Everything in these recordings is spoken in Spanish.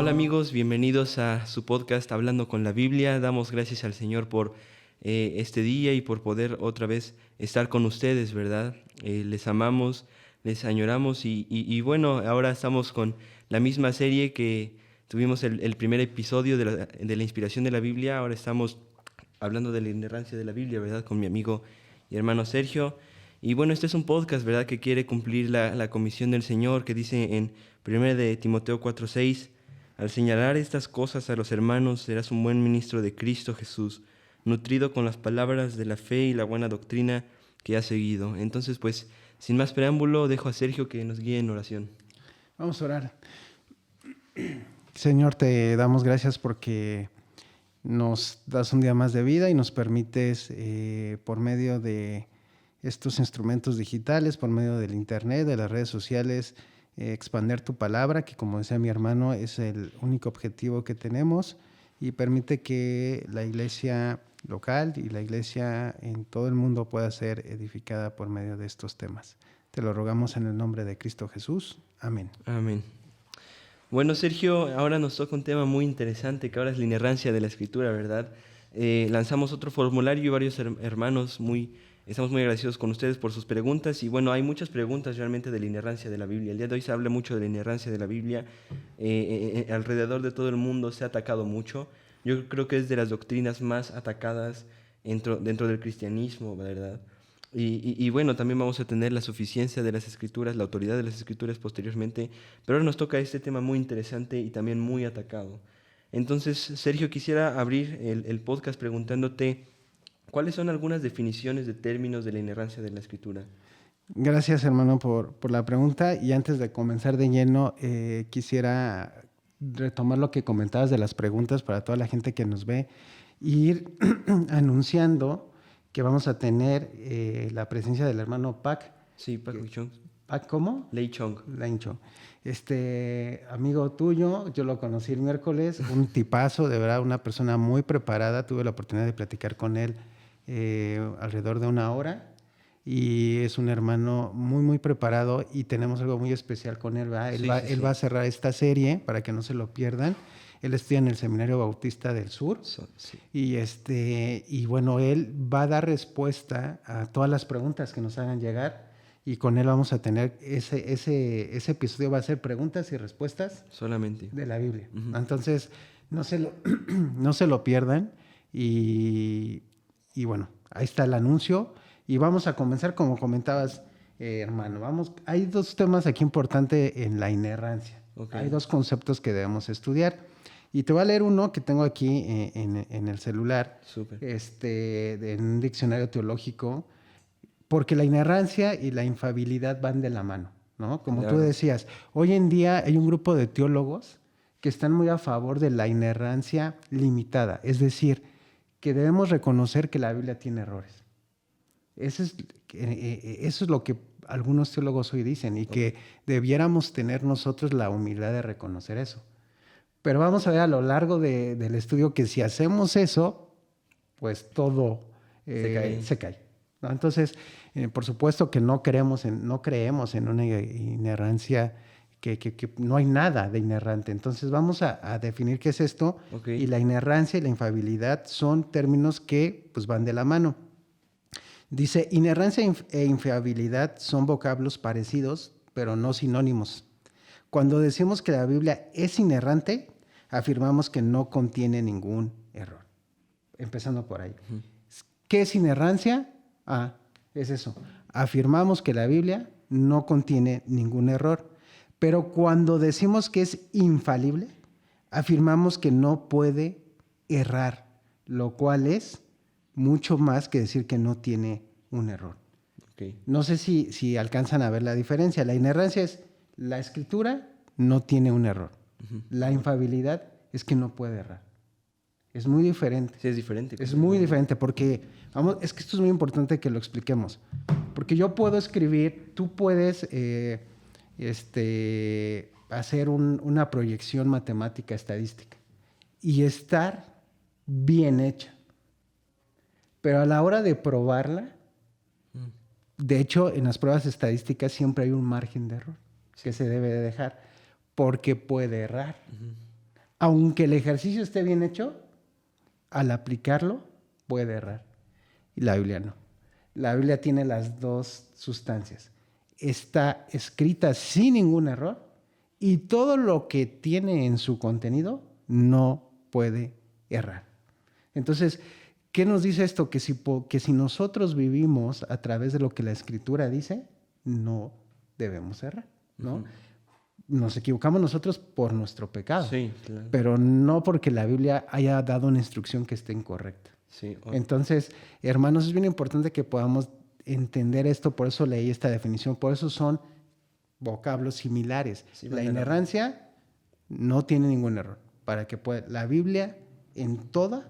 Hola amigos, bienvenidos a su podcast Hablando con la Biblia. Damos gracias al Señor por este día y por poder otra vez estar con ustedes, ¿verdad? Les amamos, les añoramos y bueno, ahora estamos con la misma serie que tuvimos el primer episodio de la inspiración de la Biblia. Ahora estamos hablando de la inerrancia de la Biblia, ¿verdad? Con mi amigo y hermano Sergio. Y bueno, este es un podcast, ¿verdad? Que quiere cumplir la comisión del Señor, que dice en 1 de Timoteo 4:6: al señalar estas cosas a los hermanos, serás un buen ministro de Cristo Jesús, nutrido con las palabras de la fe y la buena doctrina que has seguido. Entonces, pues, sin más preámbulo, dejo a Sergio que nos guíe en oración. Vamos a orar. Señor, te damos gracias porque nos das un día más de vida y nos permites, por medio de estos instrumentos digitales, por medio del internet, de las redes sociales, expandir tu palabra, que como decía mi hermano, es el único objetivo que tenemos, y permite que la iglesia local y la iglesia en todo el mundo pueda ser edificada por medio de estos temas. Te lo rogamos en el nombre de Cristo Jesús. Amén. Amén. Bueno, Sergio, ahora nos toca un tema muy interesante, que ahora es la inerrancia de la Escritura, ¿verdad? Lanzamos otro formulario y varios hermanos estamos muy agradecidos con ustedes por sus preguntas. Y bueno, hay muchas preguntas realmente de la inerrancia de la Biblia. El día de hoy se habla mucho de la inerrancia de la Biblia. Alrededor de todo el mundo se ha atacado mucho. Yo creo que es de las doctrinas más atacadas dentro del cristianismo, ¿verdad? Y bueno, también vamos a tener la suficiencia de las Escrituras, la autoridad de las Escrituras posteriormente, pero ahora nos toca este tema muy interesante y también muy atacado. Entonces, Sergio, quisiera abrir el podcast preguntándote, ¿cuáles son algunas definiciones de términos de la inerrancia de la Escritura? Gracias, hermano, por la pregunta. Y antes de comenzar de lleno, quisiera retomar lo que comentabas de las preguntas para toda la gente que nos ve, e ir anunciando que vamos a tener la presencia del hermano Pak. Sí, Pak Lei Chong. ¿Pak cómo? Lei Chong. Lei Chong. Amigo tuyo, yo lo conocí el miércoles, un tipazo, de verdad, una persona muy preparada. Tuve la oportunidad de platicar con él alrededor de 1 hora. Y es un hermano muy, muy preparado y tenemos algo muy especial con él, ¿verdad? Él va a cerrar esta serie para que no se lo pierdan. Él estudia en el Seminario Bautista del Sur. Sí. Y bueno, él va a dar respuesta a todas las preguntas que nos hagan llegar, y con él vamos a tener ese episodio, va a ser preguntas y respuestas solamente de la Biblia. Uh-huh. Entonces, no se lo pierdan. Y bueno, ahí está el anuncio. Y vamos a comenzar, como comentabas, hermano. Hay 2 temas aquí importantes en la inerrancia. Okay. Hay 2 conceptos que debemos estudiar. Y te voy a leer uno que tengo aquí en el celular, de un diccionario teológico, porque la inerrancia y la infalibilidad van de la mano, ¿no? Como claro. Tú decías, hoy en día hay un grupo de teólogos que están muy a favor de la inerrancia limitada, es decir, que debemos reconocer que la Biblia tiene errores. Eso es lo que algunos teólogos hoy dicen, y que debiéramos tener nosotros la humildad de reconocer eso. Pero vamos a ver a lo largo del estudio que si hacemos eso, pues todo se cae, ¿no? Entonces, por supuesto que no creemos en una inerrancia, que no hay nada de inerrante. Entonces vamos a definir qué es esto. Okay. Y la inerrancia y la infalibilidad son términos que pues van de la mano. Dice, inerrancia e infalibilidad son vocablos parecidos, pero no sinónimos. Cuando decimos que la Biblia es inerrante, afirmamos que no contiene ningún error. Empezando por ahí. Uh-huh. ¿Qué es inerrancia? Es eso. Afirmamos que la Biblia no contiene ningún error. Pero cuando decimos que es infalible, afirmamos que no puede errar, lo cual es mucho más que decir que no tiene un error. Okay. No sé si alcanzan a ver la diferencia. La inerrancia es la Escritura no tiene un error. Uh-huh. La infalibilidad es que no puede errar. Es muy diferente. Sí, es diferente. Es muy diferente porque, es que esto es muy importante que lo expliquemos. Porque yo puedo escribir, tú puedes hacer una proyección matemática estadística y estar bien hecha. Pero a la hora de probarla, de hecho, en las pruebas estadísticas siempre hay un margen de error que se debe de dejar, porque puede errar. Uh-huh. Aunque el ejercicio esté bien hecho, al aplicarlo puede errar. Y la Biblia no. La Biblia tiene las dos sustancias. Está escrita sin ningún error y todo lo que tiene en su contenido no puede errar. Entonces, ¿qué nos dice esto? Que si nosotros vivimos a través de lo que la Escritura dice, no debemos errar, ¿no? Ujú. Nos equivocamos nosotros por nuestro pecado, Sí, claro. pero no porque la Biblia haya dado una instrucción que esté incorrecta. Sí, Entonces, hermanos, es bien importante que podamos entender esto, por eso leí esta definición, por eso son vocablos similares. Sí, La van de la mano. inerrancia no tiene ningún error. Para que pueda, la Biblia en toda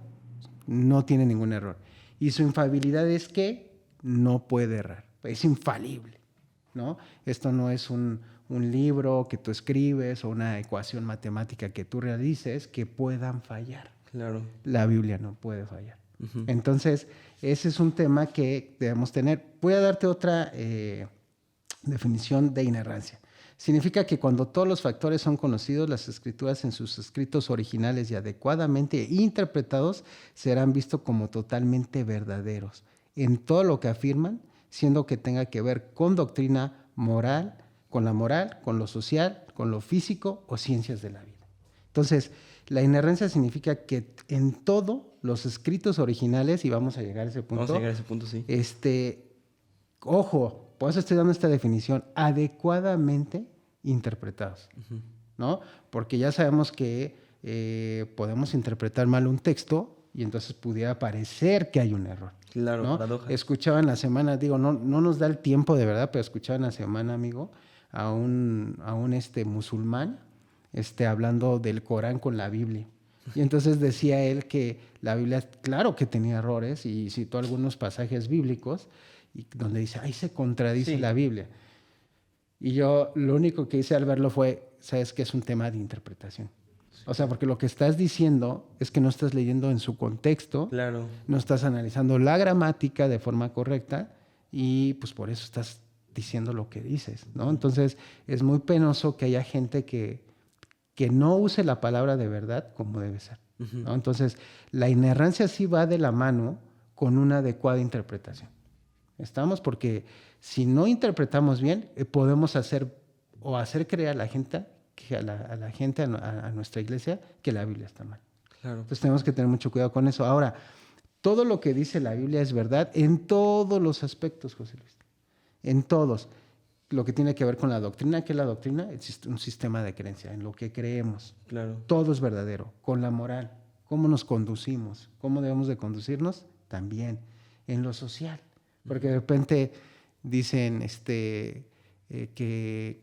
no tiene ningún error. Y su infalibilidad es que no puede errar, es infalible, ¿no? Esto no es un libro que tú escribes o una ecuación matemática que tú realices que puedan fallar. Claro. La Biblia no puede fallar. Ujú. Entonces, ese es un tema que debemos tener. Voy a darte otra definición de inerrancia. Significa que cuando todos los factores son conocidos, las escrituras en sus escritos originales y adecuadamente interpretados serán vistos como totalmente verdaderos en todo lo que afirman, siendo que tenga que ver con doctrina moral, con lo social, con lo físico o ciencias de la vida. Entonces, la inerrancia significa que en todo los escritos originales, y vamos a llegar a ese punto, Vamos a llegar a ese punto, sí. Ojo, por eso estoy dando esta definición, adecuadamente interpretados, ¿no? Porque ya sabemos que podemos interpretar mal un texto y entonces pudiera parecer que hay un error. Claro, ¿no? paradoja. Escuchaba en la semana, digo, no nos da el tiempo de verdad, pero escuchaba en la semana, amigo, a un musulmán hablando del Corán con la Biblia. Y entonces decía él que la Biblia, claro que tenía errores, y citó algunos pasajes bíblicos y donde dice, ahí se contradice Sí. la Biblia. Y yo lo único que hice al verlo fue, sabes que es un tema de interpretación. O sea, porque lo que estás diciendo es que no estás leyendo en su contexto, Claro. no estás analizando la gramática de forma correcta y pues por eso estás diciendo lo que dices, ¿no? Entonces es muy penoso que haya gente que no use la palabra de verdad como debe ser, ¿no? Entonces la inerrancia sí va de la mano con una adecuada interpretación. ¿Estamos? Porque si no interpretamos bien, podemos hacer creer a la gente, a nuestra iglesia, que la Biblia está mal. Claro. Entonces tenemos que tener mucho cuidado con eso. Ahora, todo lo que dice la Biblia es verdad en todos los aspectos, José Luis. En todos. Lo que tiene que ver con la doctrina, ¿qué es la doctrina? Es un sistema de creencia, en lo que creemos. Claro. Todo es verdadero. Con la moral, cómo nos conducimos, cómo debemos de conducirnos, también. En lo social. Porque de repente dicen que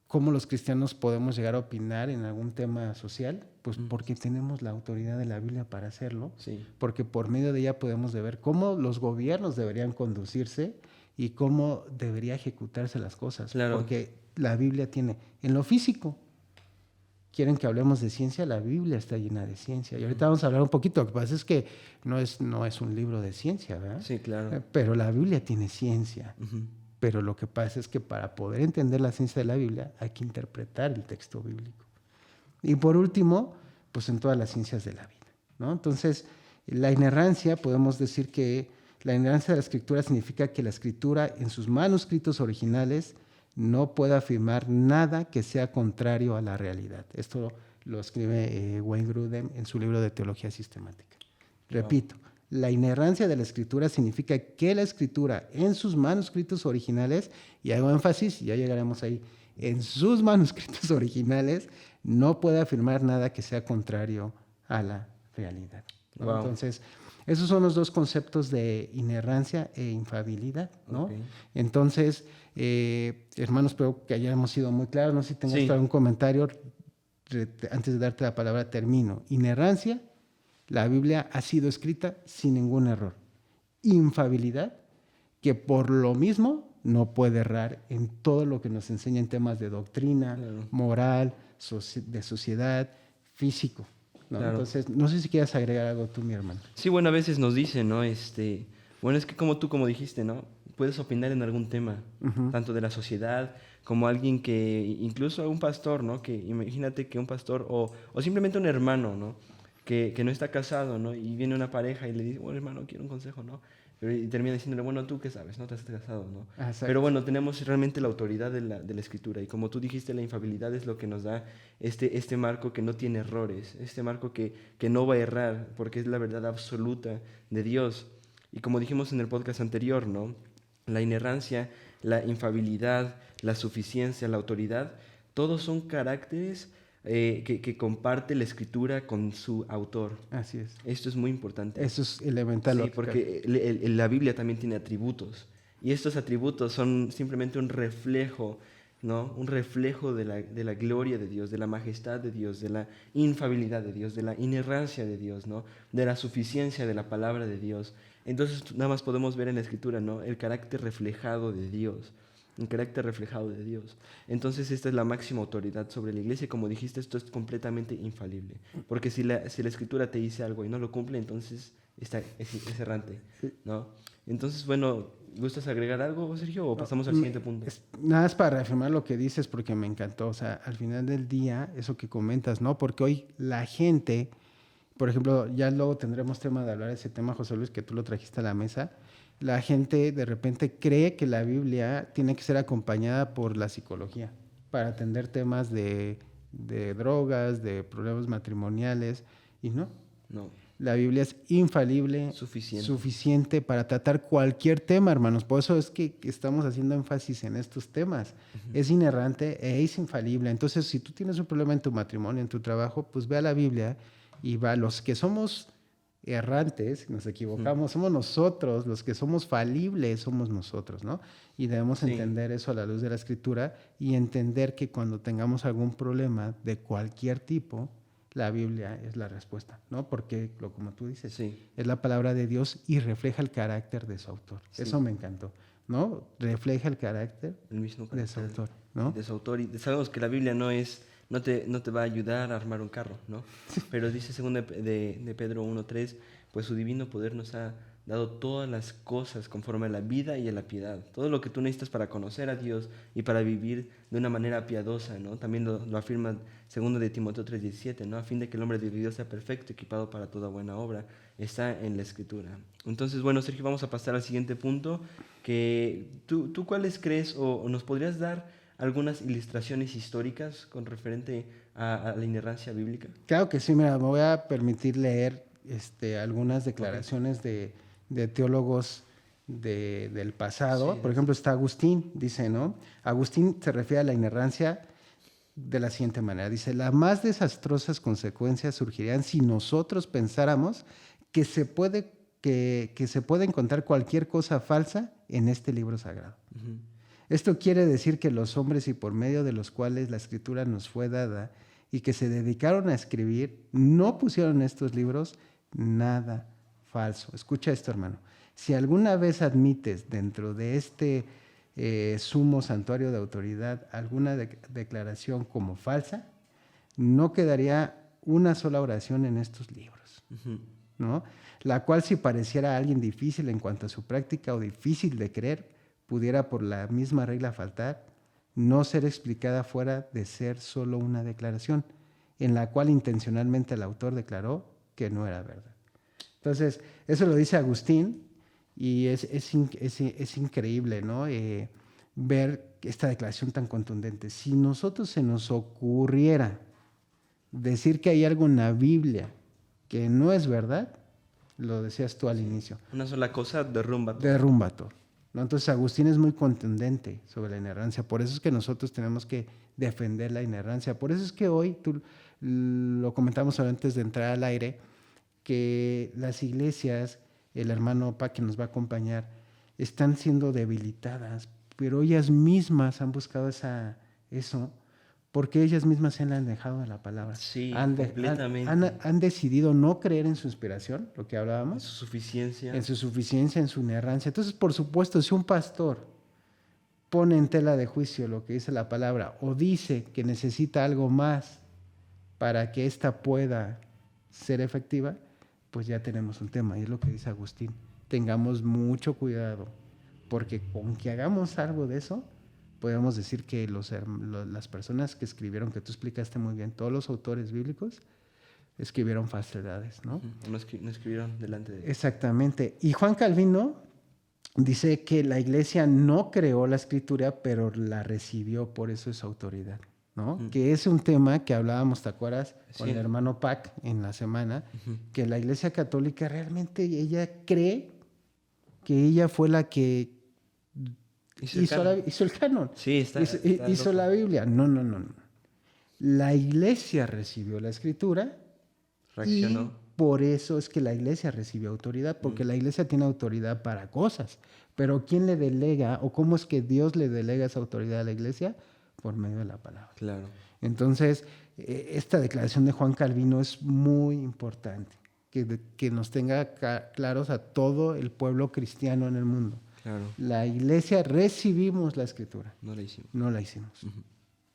cómo los cristianos podemos llegar a opinar en algún tema social, pues porque tenemos la autoridad de la Biblia para hacerlo, Sí. porque por medio de ella podemos ver cómo los gobiernos deberían conducirse y cómo debería ejecutarse las cosas, Claro. porque la Biblia tiene, en lo físico, quieren que hablemos de ciencia, la Biblia está llena de ciencia. Y ahorita vamos a hablar un poquito, lo que pasa es que no es un libro de ciencia, ¿verdad? Sí, claro. Pero la Biblia tiene ciencia. Pero lo que pasa es que para poder entender la ciencia de la Biblia hay que interpretar el texto bíblico. Y por último, pues en todas las ciencias de la vida, ¿no? Entonces, la inerrancia, podemos decir que la inerrancia de la escritura significa que la escritura en sus manuscritos originales no puede afirmar nada que sea contrario a la realidad. Esto lo escribe Wayne Grudem en su libro de Teología Sistemática. Repito, la inerrancia de la escritura significa que la escritura en sus manuscritos originales, y hago énfasis, ya llegaremos ahí, en sus manuscritos originales no puede afirmar nada que sea contrario a la realidad, ¿no? Wow. Entonces, esos son los dos conceptos de inerrancia e infalibilidad, ¿no? Okay. Entonces, hermanos, espero que hayamos sido muy claros. No sé si tengas algún comentario. Antes de darte la palabra, termino. Inerrancia, la Biblia ha sido escrita sin ningún error. Infalibilidad, que por lo mismo no puede errar en todo lo que nos enseña en temas de doctrina, moral, de sociedad, físico, ¿no? Claro. Entonces, no sé si quieras agregar algo tú, mi hermano. Sí, bueno, a veces nos dicen, ¿no? Bueno, es que como tú, como dijiste, ¿no? puedes opinar en algún tema, tanto de la sociedad como alguien que, incluso un pastor, ¿no? Que imagínate que un pastor o simplemente un hermano, ¿no? Que no está casado, ¿no? Y viene una pareja y le dice, bueno, hermano, quiero un consejo, ¿no? Pero, y termina diciéndole, bueno, ¿tú qué sabes? No te has casado, ¿no? Exacto. Pero bueno, tenemos realmente la autoridad de la Escritura. Y como tú dijiste, la infabilidad es lo que nos da este marco que no tiene errores, este marco que no va a errar, porque es la verdad absoluta de Dios. Y como dijimos en el podcast anterior, ¿no? La inerrancia, la infabilidad, la suficiencia, la autoridad, todos son caracteres que comparte la Escritura con su autor. Así es. Esto es muy importante. Eso es elemental. Sí, porque la Biblia también tiene atributos. Y estos atributos son simplemente un reflejo, ¿no? Un reflejo de la gloria de Dios, de la majestad de Dios, de la infabilidad de Dios, de la inerrancia de Dios, ¿no? De la suficiencia de la palabra de Dios. Entonces nada más podemos ver en la Escritura, ¿no? El carácter reflejado de Dios. Un carácter reflejado de Dios. Entonces esta es la máxima autoridad sobre la iglesia. Como dijiste, esto es completamente infalible. Porque si la Escritura te dice algo y no lo cumple, entonces es errante, ¿no? Entonces, bueno, ¿gustas agregar algo, Sergio, o pasamos al siguiente punto? Nada más para reafirmar lo que dices porque me encantó. O sea, al final del día, eso que comentas, ¿no? Porque hoy la gente, por ejemplo, ya luego tendremos tema de hablar de ese tema, José Luis, que tú lo trajiste a la mesa. La gente de repente cree que la Biblia tiene que ser acompañada por la psicología para atender temas de drogas, de problemas matrimoniales, y no. No. La Biblia es infalible, suficiente para tratar cualquier tema, hermanos. Por eso es que estamos haciendo énfasis en estos temas. Es inerrante e es infalible. Entonces, si tú tienes un problema en tu matrimonio, en tu trabajo, pues ve a la Biblia y va. Los que somos errantes, nos equivocamos, somos nosotros. Los que somos falibles somos nosotros, ¿no? Y debemos entender eso a la luz de la Escritura y entender que cuando tengamos algún problema de cualquier tipo, la Biblia es la respuesta, ¿no? Porque, como tú dices, es la palabra de Dios y refleja el carácter de su autor. Eso me encantó, ¿no? Refleja el carácter, de su autor, ¿no? De su autor. Y sabemos que la Biblia no te va a ayudar a armar un carro, ¿no? Pero dice según de Pedro 1:3, pues su divino poder nos ha dado todas las cosas conforme a la vida y a la piedad. Todo lo que tú necesitas para conocer a Dios y para vivir de una manera piadosa, ¿no? También lo afirma segundo de Timoteo 3:17, ¿no? A fin de que el hombre de Dios sea perfecto, equipado para toda buena obra. Está en la Escritura. Entonces, bueno, Sergio, vamos a pasar al siguiente punto, que tú ¿cuáles crees o nos podrías dar algunas ilustraciones históricas con referente a la inerrancia bíblica? Claro que sí, mira, me voy a permitir leer algunas declaraciones de teólogos del pasado. Por ejemplo, está Agustín, dice, ¿no? Agustín se refiere a la inerrancia de la siguiente manera. Dice, las más desastrosas consecuencias surgirían si nosotros pensáramos que se puede encontrar cualquier cosa falsa en este libro sagrado. Esto quiere decir que los hombres y por medio de los cuales la Escritura nos fue dada y que se dedicaron a escribir, no pusieron en estos libros nada falso. Escucha esto, hermano. Si alguna vez admites dentro de este sumo santuario de autoridad alguna declaración como falsa, no quedaría una sola oración en estos libros, ¿no? La cual, si pareciera a alguien difícil en cuanto a su práctica o difícil de creer, pudiera por la misma regla faltar, no ser explicada fuera de ser solo una declaración, en la cual intencionalmente el autor declaró que no era verdad. Entonces, eso lo dice Agustín y es increíble, ¿no? Ver esta declaración tan contundente. Si nosotros se nos ocurriera decir que hay algo en la Biblia que no es verdad, lo decías tú al inicio. Una sola cosa derrumba todo. Derrumba todo, ¿no? Entonces Agustín es muy contundente sobre la inerrancia. Por eso es que nosotros tenemos que defender la inerrancia. Por eso es que hoy, tú lo comentamos antes de entrar al aire, que las iglesias, el hermano Pa que nos va a acompañar, están siendo debilitadas, pero ellas mismas han buscado eso, porque ellas mismas se han alejado de la palabra. Sí, completamente. Han decidido no creer en su inspiración, lo que hablábamos. En su suficiencia. En su suficiencia, en su inerrancia. Entonces, por supuesto, si un pastor pone en tela de juicio lo que dice la palabra o dice que necesita algo más para que ésta pueda ser efectiva, pues ya tenemos un tema. Y es lo que dice Agustín. Tengamos mucho cuidado Porque con que hagamos algo de eso, podemos decir que las personas que escribieron, que tú explicaste muy bien, todos los autores bíblicos escribieron falsedades, ¿no? No escribieron delante de Dios. Exactamente. Y Juan Calvino dice que la iglesia no creó la escritura, pero la recibió, por eso es autoridad, ¿no? Que es un tema que hablábamos, ¿te acuerdas? Con el hermano Pac en la semana, que la iglesia católica realmente ella cree que ella fue la que hizo el canon. Sí, hizo la Biblia. No. La iglesia recibió la escritura. Reaccionó. Y por eso es que la iglesia recibió autoridad, porque la iglesia tiene autoridad para cosas. Pero ¿quién le delega o cómo es que Dios le delega esa autoridad a la iglesia? Por medio de la palabra. Claro. Entonces, esta declaración de Juan Calvino es muy importante, que nos tenga claros a todo el pueblo cristiano en el mundo. Claro. La iglesia recibimos la escritura. No la hicimos. No la hicimos.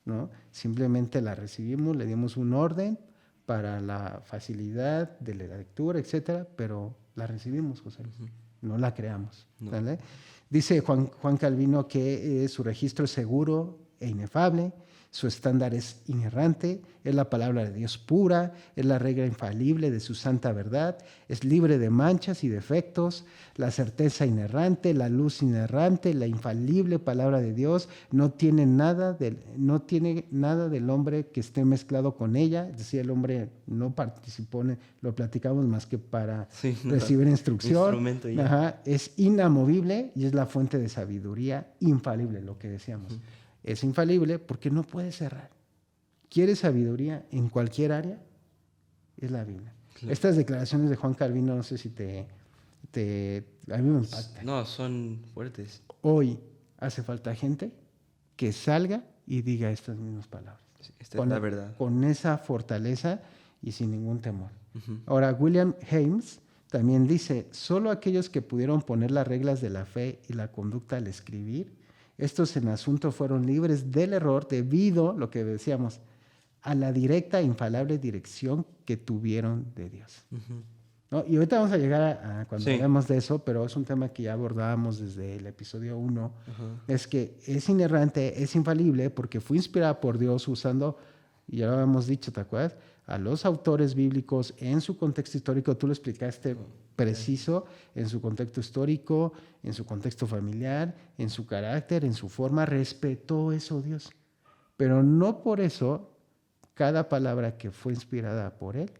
¿No? Simplemente la recibimos, le dimos un orden para la facilidad de la lectura, etcétera, pero la recibimos, José Luis. No la creamos. No. ¿Vale? Dice Juan Calvino que su registro es seguro e inefable, su estándar es inerrante, es la palabra de Dios pura, es la regla infalible de su santa verdad, es libre de manchas y defectos, la certeza inerrante, la luz inerrante, la infalible palabra de Dios, no tiene nada del hombre que esté mezclado con ella, es decir, el hombre no participó, lo platicamos más que para recibir instrucción. Ajá, es inamovible y es la fuente de sabiduría infalible, lo que decíamos. Es infalible porque no puede cerrar. ¿Quieres sabiduría en cualquier área? Es la Biblia. Claro. Estas declaraciones de Juan Calvino, no sé si a mí me impactan. No, son fuertes. Hoy hace falta gente que salga y diga estas mismas palabras. Esta es la verdad. Con esa fortaleza y sin ningún temor. Ahora, William James también dice, solo aquellos que pudieron poner las reglas de la fe y la conducta al escribir, estos en asunto fueron libres del error debido, lo que decíamos, a la directa e infalible dirección que tuvieron de Dios. ¿No? Y ahorita vamos a llegar a cuando hablemos de eso, pero es un tema que ya abordábamos desde el episodio 1. Es que es inerrante, es infalible, porque fue inspirada por Dios usando, y ya lo habíamos dicho, ¿te acuerdas? A los autores bíblicos en su contexto histórico, tú lo explicaste preciso, en su contexto histórico, en su contexto familiar, en su carácter, en su forma, respetó eso Dios. Pero no por eso, cada palabra que fue inspirada por él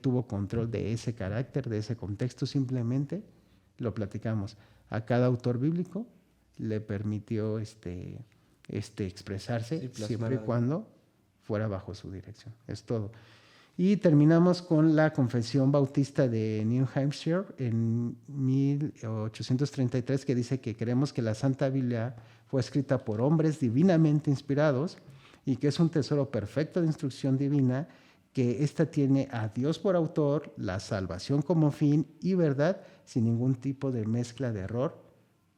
tuvo control de ese carácter, de ese contexto, simplemente lo platicamos. A cada autor bíblico le permitió expresarse, siempre y cuando fuera bajo su dirección. Es todo. Y terminamos con la Confesión Bautista de New Hampshire en 1833, que dice que creemos que la Santa Biblia fue escrita por hombres divinamente inspirados y que es un tesoro perfecto de instrucción divina, que ésta tiene a Dios por autor, la salvación como fin y verdad, sin ningún tipo de mezcla de error,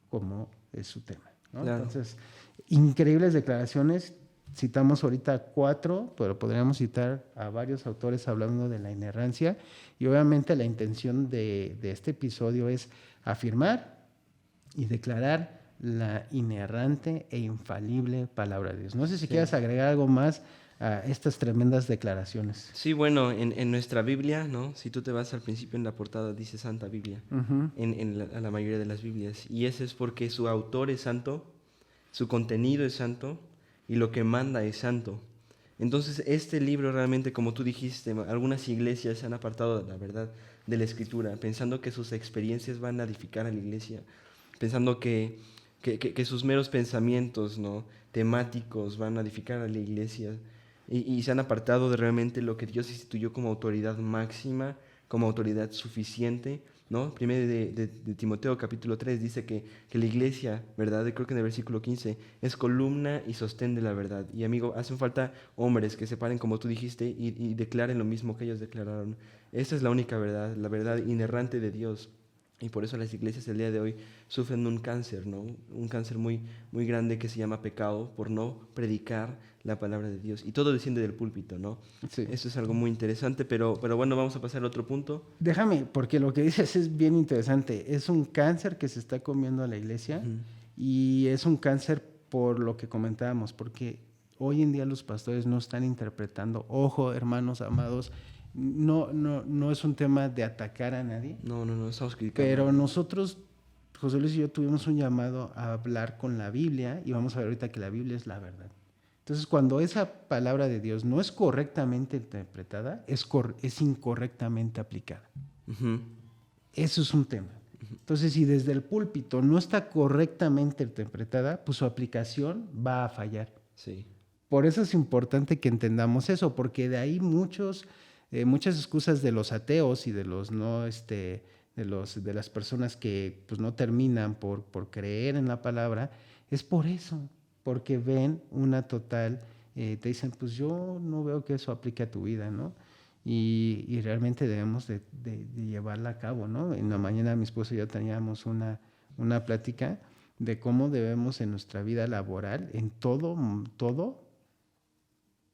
como es su tema, ¿no? Claro. Entonces, increíbles declaraciones. Citamos ahorita 4, pero podríamos citar a varios autores hablando de la inerrancia. Y obviamente la intención de este episodio es afirmar y declarar la inerrante e infalible palabra de Dios. No sé si quieras agregar algo más a estas tremendas declaraciones. Sí, bueno, en nuestra Biblia, ¿no? Si tú te vas al principio en la portada dice Santa Biblia, a la mayoría de las Biblias. Y eso es porque su autor es santo, su contenido es santo, y lo que manda es santo. Entonces, este libro realmente, como tú dijiste, algunas iglesias se han apartado de la verdad de la Escritura, pensando que sus experiencias van a edificar a la iglesia, pensando que sus meros pensamientos, ¿no?, temáticos van a edificar a la iglesia, y se han apartado de realmente lo que Dios instituyó como autoridad máxima, como autoridad suficiente, ¿no? Primero de Timoteo capítulo 3 dice que la iglesia, ¿verdad? Creo que en el versículo 15, es columna y sostén de la verdad. Y amigo, hacen falta hombres que se paren como tú dijiste y declaren lo mismo que ellos declararon. Esa es la única verdad, la verdad inerrante de Dios. Y por eso las iglesias el día de hoy sufren un cáncer, ¿no? Un cáncer muy, muy grande que se llama pecado por no predicar la palabra de Dios. Y todo desciende del púlpito, ¿no? Sí. Eso es algo muy interesante, pero bueno, vamos a pasar al otro punto. Déjame, porque lo que dices es bien interesante. Es un cáncer que se está comiendo a la iglesia y es un cáncer por lo que comentábamos, porque hoy en día los pastores no están interpretando. Ojo, hermanos amados, no es un tema de atacar a nadie, No, estamos criticando. pero nosotros, José Luis y yo, tuvimos un llamado a hablar con la Biblia y vamos a ver ahorita que la Biblia es la verdad. Entonces, cuando esa palabra de Dios no es correctamente interpretada, es incorrectamente aplicada. Ujú. Eso es un tema. Entonces, si desde el púlpito no está correctamente interpretada, pues su aplicación va a fallar. Sí. Por eso es importante que entendamos eso, porque de ahí muchas excusas de los ateos y de los no, de las personas que pues no terminan por creer en la palabra, es por eso, porque ven una total, te dicen, pues yo no veo que eso aplique a tu vida, ¿no? Y realmente debemos de llevarla a cabo, ¿no? En la mañana mi esposo y yo teníamos una plática de cómo debemos en nuestra vida laboral, en todo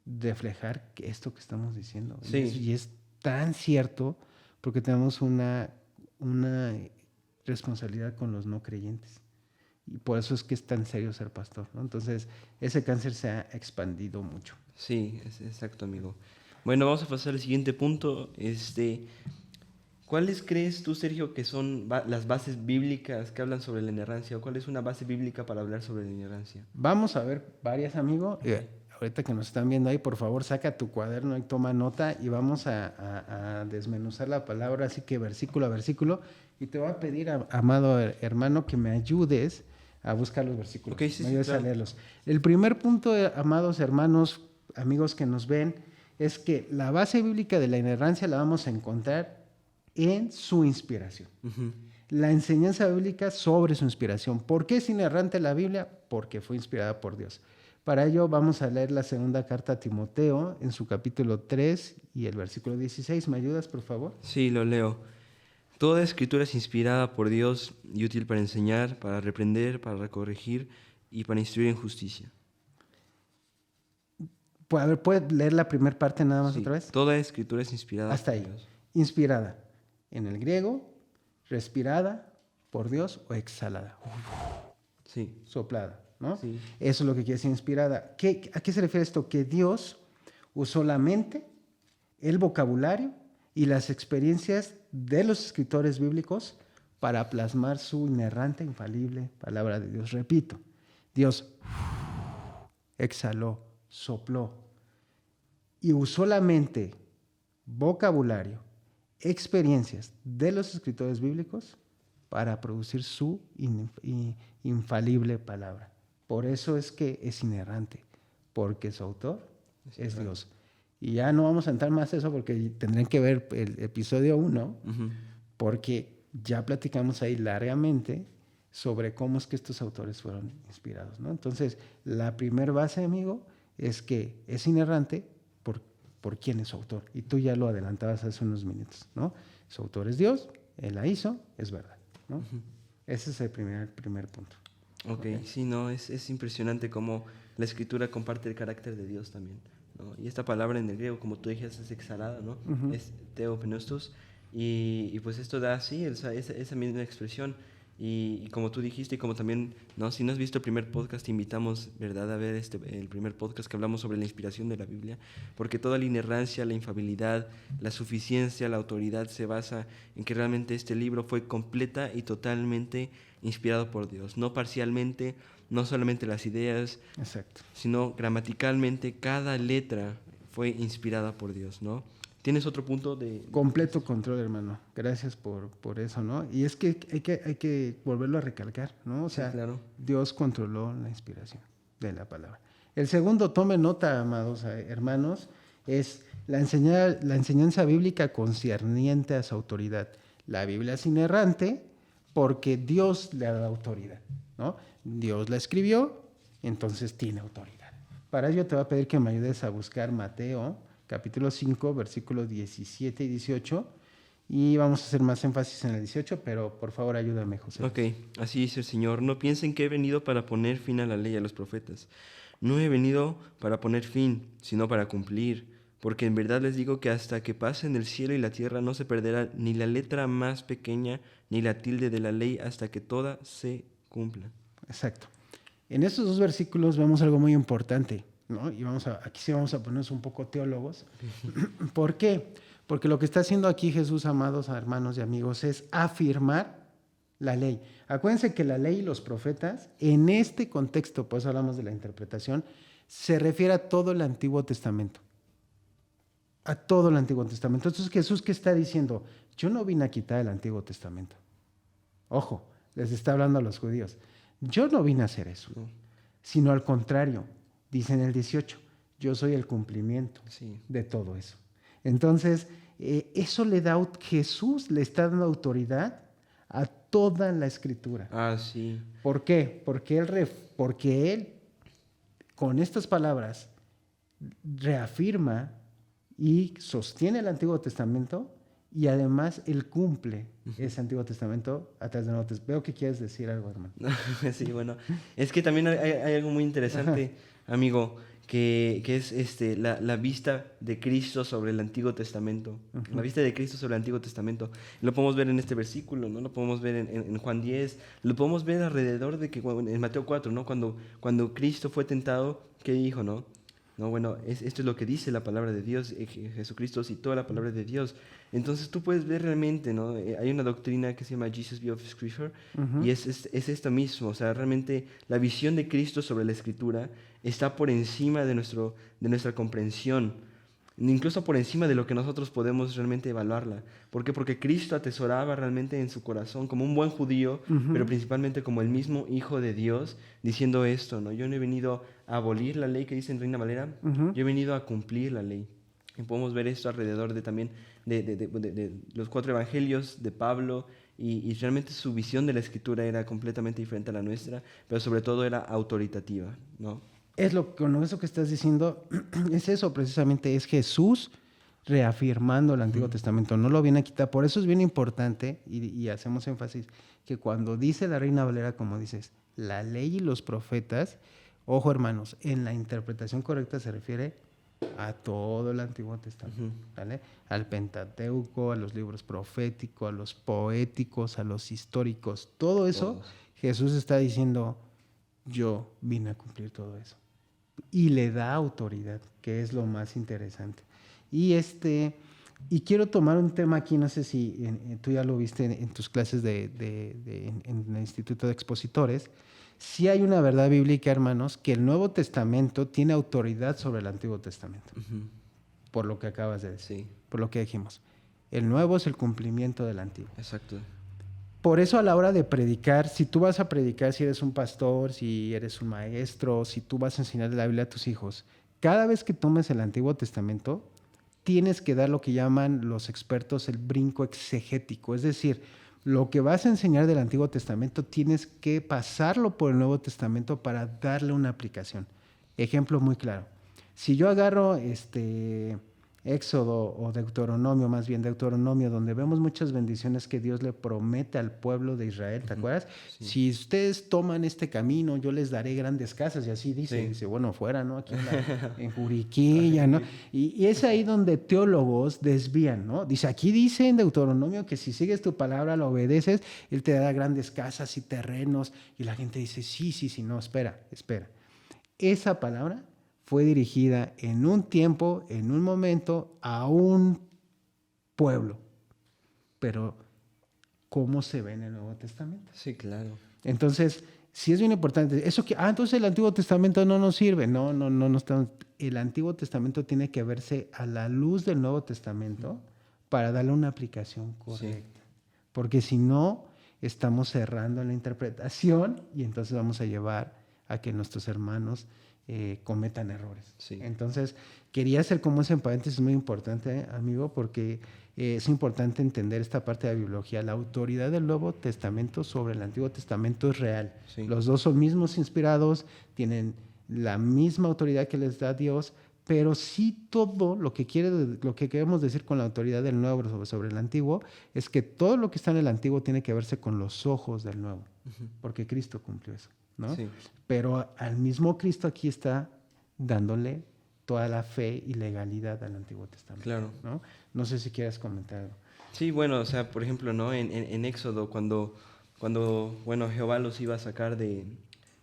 reflejar esto que estamos diciendo. Sí. Y es tan cierto porque tenemos una responsabilidad con los no creyentes. Y por eso es que es tan serio ser pastor, ¿no? Entonces, ese cáncer se ha expandido mucho. Sí, es exacto, amigo. Bueno, vamos a pasar al siguiente punto. ¿Cuáles crees tú, Sergio, que son las bases bíblicas que hablan sobre la inerrancia? ¿O cuál es una base bíblica para hablar sobre la inerrancia? Vamos a ver varias, amigo. Ahorita que nos están viendo ahí, por favor, saca tu cuaderno y toma nota y vamos a desmenuzar la palabra, así que versículo a versículo. Y te voy a pedir, amado hermano, que me ayudes a buscar los versículos. Okay, sí, me ayudes claro. a leerlos. El primer punto, amados hermanos, amigos que nos ven, es que la base bíblica de la inerrancia la vamos a encontrar en su inspiración. Uh-huh. La enseñanza bíblica sobre su inspiración. ¿Por qué es inerrante la Biblia? Porque fue inspirada por Dios. Para ello vamos a leer la segunda carta a Timoteo en su capítulo 3 y el versículo 16. ¿Me ayudas, por favor? Sí, lo leo. Toda escritura es inspirada por Dios y útil para enseñar, para reprender, para corregir y para instruir en justicia. A ver, ¿puedes leer la primera parte nada más Sí, otra vez? toda escritura es inspirada Hasta por ahí. Dios. Inspirada. En el griego, respirada por Dios o exhalada. Sí. Soplada, ¿no? Sí. Eso es lo que quiere decir inspirada. ¿A qué se refiere esto? Que Dios usó la mente, el vocabulario y las experiencias de los escritores bíblicos para plasmar su inerrante, infalible palabra de Dios. Repito, Dios exhaló, sopló y usó la mente, vocabulario, experiencias de los escritores bíblicos para producir su infalible palabra. Por eso es que es inerrante, porque su autor es Dios. Y ya no vamos a entrar más a eso porque tendrán que ver el episodio 1, uh-huh, porque ya platicamos ahí largamente sobre cómo es que estos autores fueron inspirados, ¿no? Entonces, la primer base, amigo, es que es inerrante por quién es su autor. Y tú ya lo adelantabas hace unos minutos, ¿no? Su autor es Dios, Él la hizo, es verdad, ¿no? Uh-huh. Ese es el primer punto. Okay. Sí, no, es impresionante cómo la escritura comparte el carácter de Dios también, ¿no? Y esta palabra en el griego, como tú dijiste, es exhalada, ¿no? Uh-huh. Es theopneustos, y pues esto da así esa misma expresión. Y como tú dijiste, y como también, ¿no? Si no has visto el primer podcast, te invitamos, ¿verdad?, a ver el primer podcast que hablamos sobre la inspiración de la Biblia, porque toda la inerrancia, la infalibilidad, la suficiencia, la autoridad se basa en que realmente este libro fue completa y totalmente inspirado por Dios, no parcialmente, no solamente las ideas, exacto, sino gramaticalmente cada letra fue inspirada por Dios, ¿no? ¿Tienes otro punto de...? Completo control, hermano. Gracias por eso, ¿no? Y es que hay que volverlo a recalcar, ¿no? O sea, sí, claro, Dios controló la inspiración de la palabra. El segundo, tome nota, amados hermanos, es la enseñanza bíblica concerniente a su autoridad. La Biblia es inerrante porque Dios le da autoridad, ¿no? Dios la escribió, entonces tiene autoridad. Para ello te voy a pedir que me ayudes a buscar Mateo capítulo 5, versículos 17 y 18, Y vamos a hacer más énfasis en el 18, pero por favor ayúdame, José. Ok, así dice el Señor, no piensen que he venido para poner fin a la ley y a los profetas. No he venido para poner fin, sino para cumplir. Porque en verdad les digo que hasta que pasen el cielo y la tierra no se perderá ni la letra más pequeña ni la tilde de la ley hasta que toda se cumpla. Exacto. En estos dos versículos vemos algo muy importante, ¿no? Y aquí sí vamos a ponernos un poco teólogos. ¿Por qué? Porque lo que está haciendo aquí Jesús, amados hermanos y amigos, es afirmar la ley. Acuérdense que la ley y los profetas, en este contexto, pues hablamos de la interpretación, se refiere a todo el Antiguo Testamento. A todo el Antiguo Testamento. Entonces, Jesús, ¿qué está diciendo? Yo no vine a quitar el Antiguo Testamento. Ojo, les está hablando a los judíos. Yo no vine a hacer eso, sino al contrario. Dice en el 18, yo soy el cumplimiento de todo eso. Entonces, eso Jesús le está dando autoridad a toda la Escritura. Ah, sí. ¿Por qué? Porque él con estas palabras, reafirma y sostiene el Antiguo Testamento y además él cumple ese Antiguo Testamento a través del Nuevo Testamento. Veo que quieres decir algo, hermano. Sí, bueno, es que también hay algo muy interesante, amigo, que es la vista de Cristo sobre el Antiguo Testamento. La vista de Cristo sobre el Antiguo Testamento. Lo podemos ver en este versículo, ¿no? Lo podemos ver en Juan 10, lo podemos ver alrededor de en Mateo 4, ¿no? Cuando Cristo fue tentado, ¿qué dijo, no? No, bueno, esto es lo que dice la palabra de Dios. Jesucristo citó la palabra de Dios. Entonces tú puedes ver realmente, ¿no? Hay una doctrina que se llama Jesus View of Scripture, y es esto mismo. O sea, realmente la visión de Cristo sobre la Escritura está por encima de nuestra comprensión, incluso por encima de lo que nosotros podemos realmente evaluarla. ¿Por qué? Porque Cristo atesoraba realmente en su corazón como un buen judío, pero principalmente como el mismo Hijo de Dios, diciendo esto, ¿no? Yo no he venido a abolir la ley que dice en Reina Valera, yo he venido a cumplir la ley. Y podemos ver esto alrededor también de los 4 evangelios de Pablo, y realmente su visión de la Escritura era completamente diferente a la nuestra, pero sobre todo era autoritativa, ¿no? Con eso que estás diciendo, es eso precisamente, es Jesús reafirmando el Antiguo Testamento, no lo viene a quitar. Por eso es bien importante, y hacemos énfasis, que cuando dice la Reina Valera, como dices, la ley y los profetas, ojo hermanos, en la interpretación correcta se refiere a todo el Antiguo Testamento, ¿vale? Al Pentateuco, a los libros proféticos, a los poéticos, a los históricos, todo eso, Jesús está diciendo, yo vine a cumplir todo eso. Y le da autoridad, que es lo más interesante. Y quiero tomar un tema aquí, no sé si tú ya lo viste en tus clases en el Instituto de Expositores. Sí hay una verdad bíblica, hermanos, que el Nuevo Testamento tiene autoridad sobre el Antiguo Testamento. Por lo que acabas de decir, por lo que dijimos. El Nuevo es el cumplimiento del Antiguo. Exacto. Por eso a la hora de predicar, si tú vas a predicar, si eres un pastor, si eres un maestro, si tú vas a enseñar la Biblia a tus hijos, cada vez que tomes el Antiguo Testamento, tienes que dar lo que llaman los expertos el brinco exegético. Es decir, lo que vas a enseñar del Antiguo Testamento tienes que pasarlo por el Nuevo Testamento para darle una aplicación. Ejemplo muy claro. Si yo agarro Éxodo o Deuteronomio, más bien Deuteronomio, donde vemos muchas bendiciones que Dios le promete al pueblo de Israel, ¿te acuerdas? Sí. Si ustedes toman este camino, yo les daré grandes casas, y así dice, dice, bueno, fuera, ¿no? Aquí en Juriquilla, ¿no? Y es ahí donde teólogos desvían, ¿no? Dice, aquí dice en Deuteronomio que si sigues tu palabra, lo obedeces, Él te dará grandes casas y terrenos, y la gente dice, sí, no, espera. Esa palabra fue dirigida en un tiempo, en un momento, a un pueblo. Pero, ¿cómo se ve en el Nuevo Testamento? Sí, claro. Entonces, sí es bien importante. Entonces el Antiguo Testamento no nos sirve. No. El Antiguo Testamento tiene que verse a la luz del Nuevo Testamento para darle una aplicación correcta. Porque si no, estamos cerrando en la interpretación y entonces vamos a llevar a que nuestros hermanos cometan errores. Entonces, quería hacer como ese paréntesis muy importante, amigo, porque es importante entender esta parte de la biología. La autoridad del Nuevo Testamento sobre el Antiguo Testamento es real. Los dos son mismos inspirados, tienen la misma autoridad que les da Dios, pero sí todo lo que queremos decir con la autoridad del nuevo sobre el antiguo es que todo lo que está en el antiguo tiene que verse con los ojos del nuevo, porque Cristo cumplió eso, ¿no? Sí. Pero al mismo Cristo aquí está dándole toda la fe y legalidad al Antiguo Testamento. Claro. ¿No? No sé si quieres comentar algo. Sí, bueno, o sea, por ejemplo, ¿no? En Éxodo, cuando, bueno, Jehová los iba a sacar de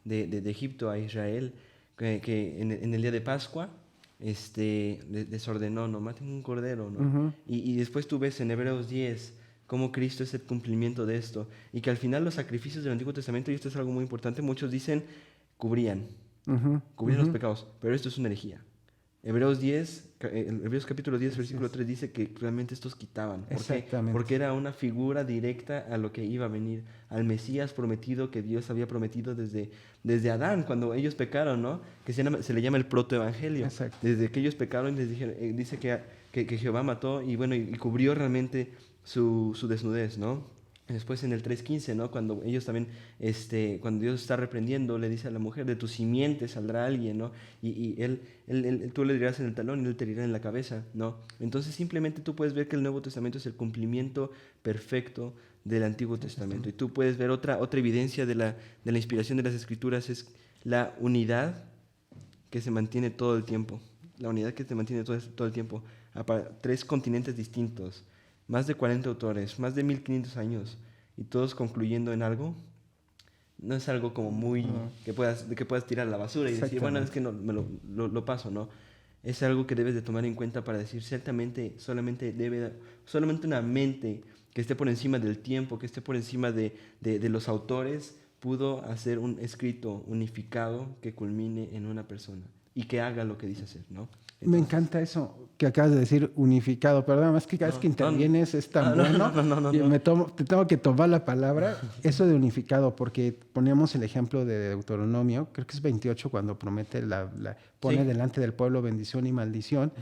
Egipto a Israel, que en el día de Pascua, les ordenó, no maten un cordero, ¿no? Uh-huh. Y después tú ves en Hebreos 10 cómo Cristo es el cumplimiento de esto, y que al final los sacrificios del Antiguo Testamento, y esto es algo muy importante, muchos dicen, cubrían los pecados, pero esto es una herejía. Hebreos capítulo 10, versículo 3 dice que realmente estos quitaban. ¿Por qué? Porque era una figura directa a lo que iba a venir, al Mesías prometido que Dios había prometido desde Adán, cuando ellos pecaron, ¿no? Que se le llama el protoevangelio. Exacto. Desde que ellos pecaron, dice que Jehová mató y bueno, y cubrió realmente su desnudez, ¿no? Después en el 3:15, ¿no? Cuando ellos también, cuando Dios está reprendiendo, le dice a la mujer, de tu simiente saldrá alguien, ¿no? Y tú le dirás en el talón y él te dirá en la cabeza, ¿no? Entonces simplemente tú puedes ver que el Nuevo Testamento es el cumplimiento perfecto del Antiguo Testamento. Y tú puedes ver otra evidencia de la inspiración de las Escrituras, es la unidad que se mantiene todo el tiempo. La unidad que se mantiene todo el tiempo. 3 continentes distintos. Más de 40 autores, más de 1500 años, y todos concluyendo en algo, no es algo como muy que puedas tirar a la basura y decir, bueno, es que no, me lo paso, ¿no? Es algo que debes de tomar en cuenta para decir, ciertamente, solamente una mente que esté por encima del tiempo, que esté por encima de los autores, pudo hacer un escrito unificado que culmine en una persona y que haga lo que dice hacer, ¿no? Entonces, me encanta eso que acabas de decir, unificado. Perdón, más que cada vez que intervienes es tan bueno. Te tengo que tomar la palabra, eso de unificado, porque poníamos el ejemplo de Deuteronomio, creo que es 28, cuando promete, pone delante del pueblo bendición y maldición,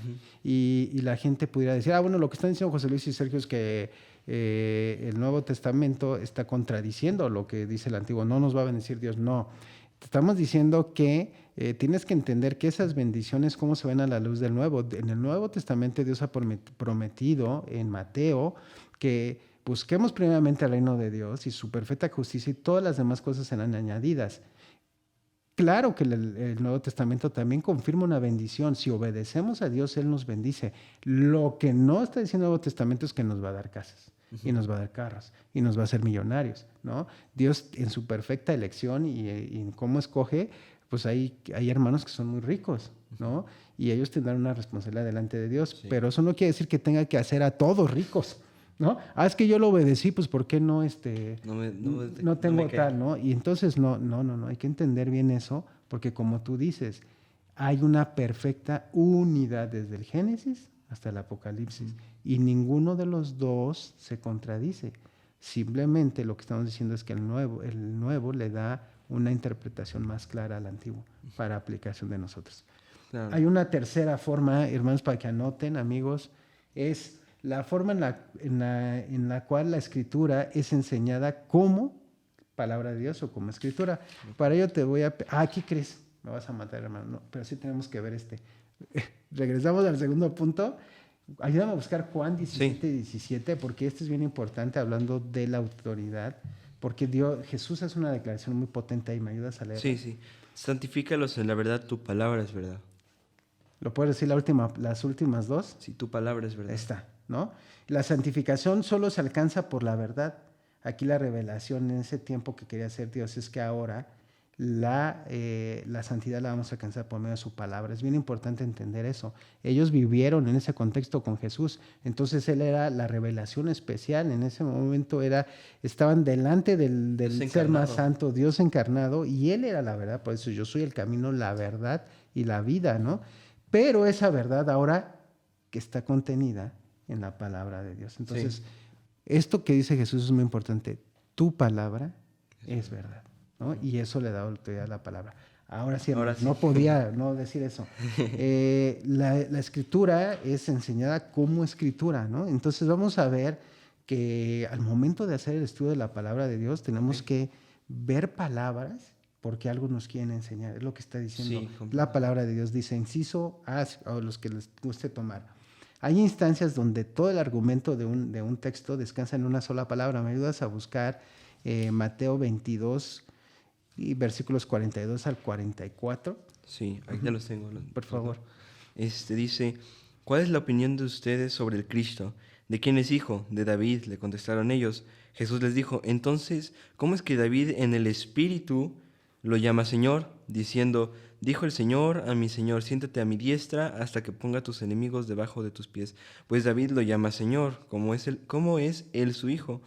y la gente pudiera decir, bueno, lo que están diciendo José Luis y Sergio es que el Nuevo Testamento está contradiciendo lo que dice el Antiguo, no nos va a bendecir Dios, no. Estamos diciendo que tienes que entender que esas bendiciones, cómo se ven a la luz del Nuevo. En el Nuevo Testamento Dios ha prometido en Mateo que busquemos primeramente el reino de Dios y su perfecta justicia, y todas las demás cosas serán añadidas. Claro que el Nuevo Testamento también confirma una bendición. Si obedecemos a Dios, Él nos bendice. Lo que no está diciendo el Nuevo Testamento es que nos va a dar casas, y nos va a dar carros, y nos va a hacer millonarios, ¿no? Dios, en su perfecta elección y en cómo escoge, pues hay hermanos que son muy ricos, ¿no? Y ellos tendrán una responsabilidad delante de Dios, pero eso no quiere decir que tenga que hacer a todos ricos, ¿no? Es que yo lo obedecí, pues ¿por qué no no tengo tal, ¿no? Y entonces no, hay que entender bien eso, porque como tú dices, hay una perfecta unidad desde el Génesis hasta el Apocalipsis, y ninguno de los dos se contradice. Simplemente lo que estamos diciendo es que el nuevo le da una interpretación más clara al antiguo para aplicación de nosotros. Claro. Hay una tercera forma, hermanos, para que anoten, amigos, es la forma en la cual la Escritura es enseñada como palabra de Dios o como Escritura. Para ello te voy a... ¿qué crees? Me vas a matar, hermano. No, pero sí tenemos que ver Regresamos al segundo punto. Ayúdame a buscar Juan 17, porque esto es bien importante, hablando de la autoridad, porque Jesús hace una declaración muy potente ahí. ¿Me ayudas a leer? Sí. Santifícalos en la verdad, tu palabra es verdad. ¿Lo puedes decir las últimas dos? Sí, tu palabra es verdad. Está, ¿no? La santificación solo se alcanza por la verdad. Aquí la revelación en ese tiempo que quería hacer Dios es que ahora la santidad la vamos a alcanzar por medio de su palabra. Es bien importante entender eso. Ellos vivieron en ese contexto con Jesús, entonces Él era la revelación especial. En ese momento estaban delante del ser más santo, Dios encarnado, y Él era la verdad. Por eso yo soy el camino, la verdad y la vida, ¿no? Pero esa verdad ahora que está contenida en la palabra de Dios. Entonces, esto que dice Jesús es muy importante. Tu palabra es verdad, ¿no? Y eso le da autoridad a la palabra. Ahora sí. No podía no decir eso. La Escritura es enseñada como Escritura, ¿no? Entonces vamos a ver que al momento de hacer el estudio de la palabra de Dios tenemos que ver palabras porque algo nos quieren enseñar. Es lo que está diciendo Sí, la palabra de Dios. Dice, inciso A, o los que les guste tomar. Hay instancias donde todo el argumento de un texto descansa en una sola palabra. Me ayudas a buscar Mateo 22 y versículos 42 al 44. Sí, ahí ya los tengo. Por favor. Dice, ¿cuál es la opinión de ustedes sobre el Cristo? ¿De quién es hijo? De David, le contestaron ellos. Jesús les dijo, entonces, ¿cómo es que David en el Espíritu lo llama Señor? Diciendo, dijo el Señor a mi Señor, siéntate a mi diestra hasta que ponga a tus enemigos debajo de tus pies. Pues David lo llama Señor, ¿cómo es él su hijo?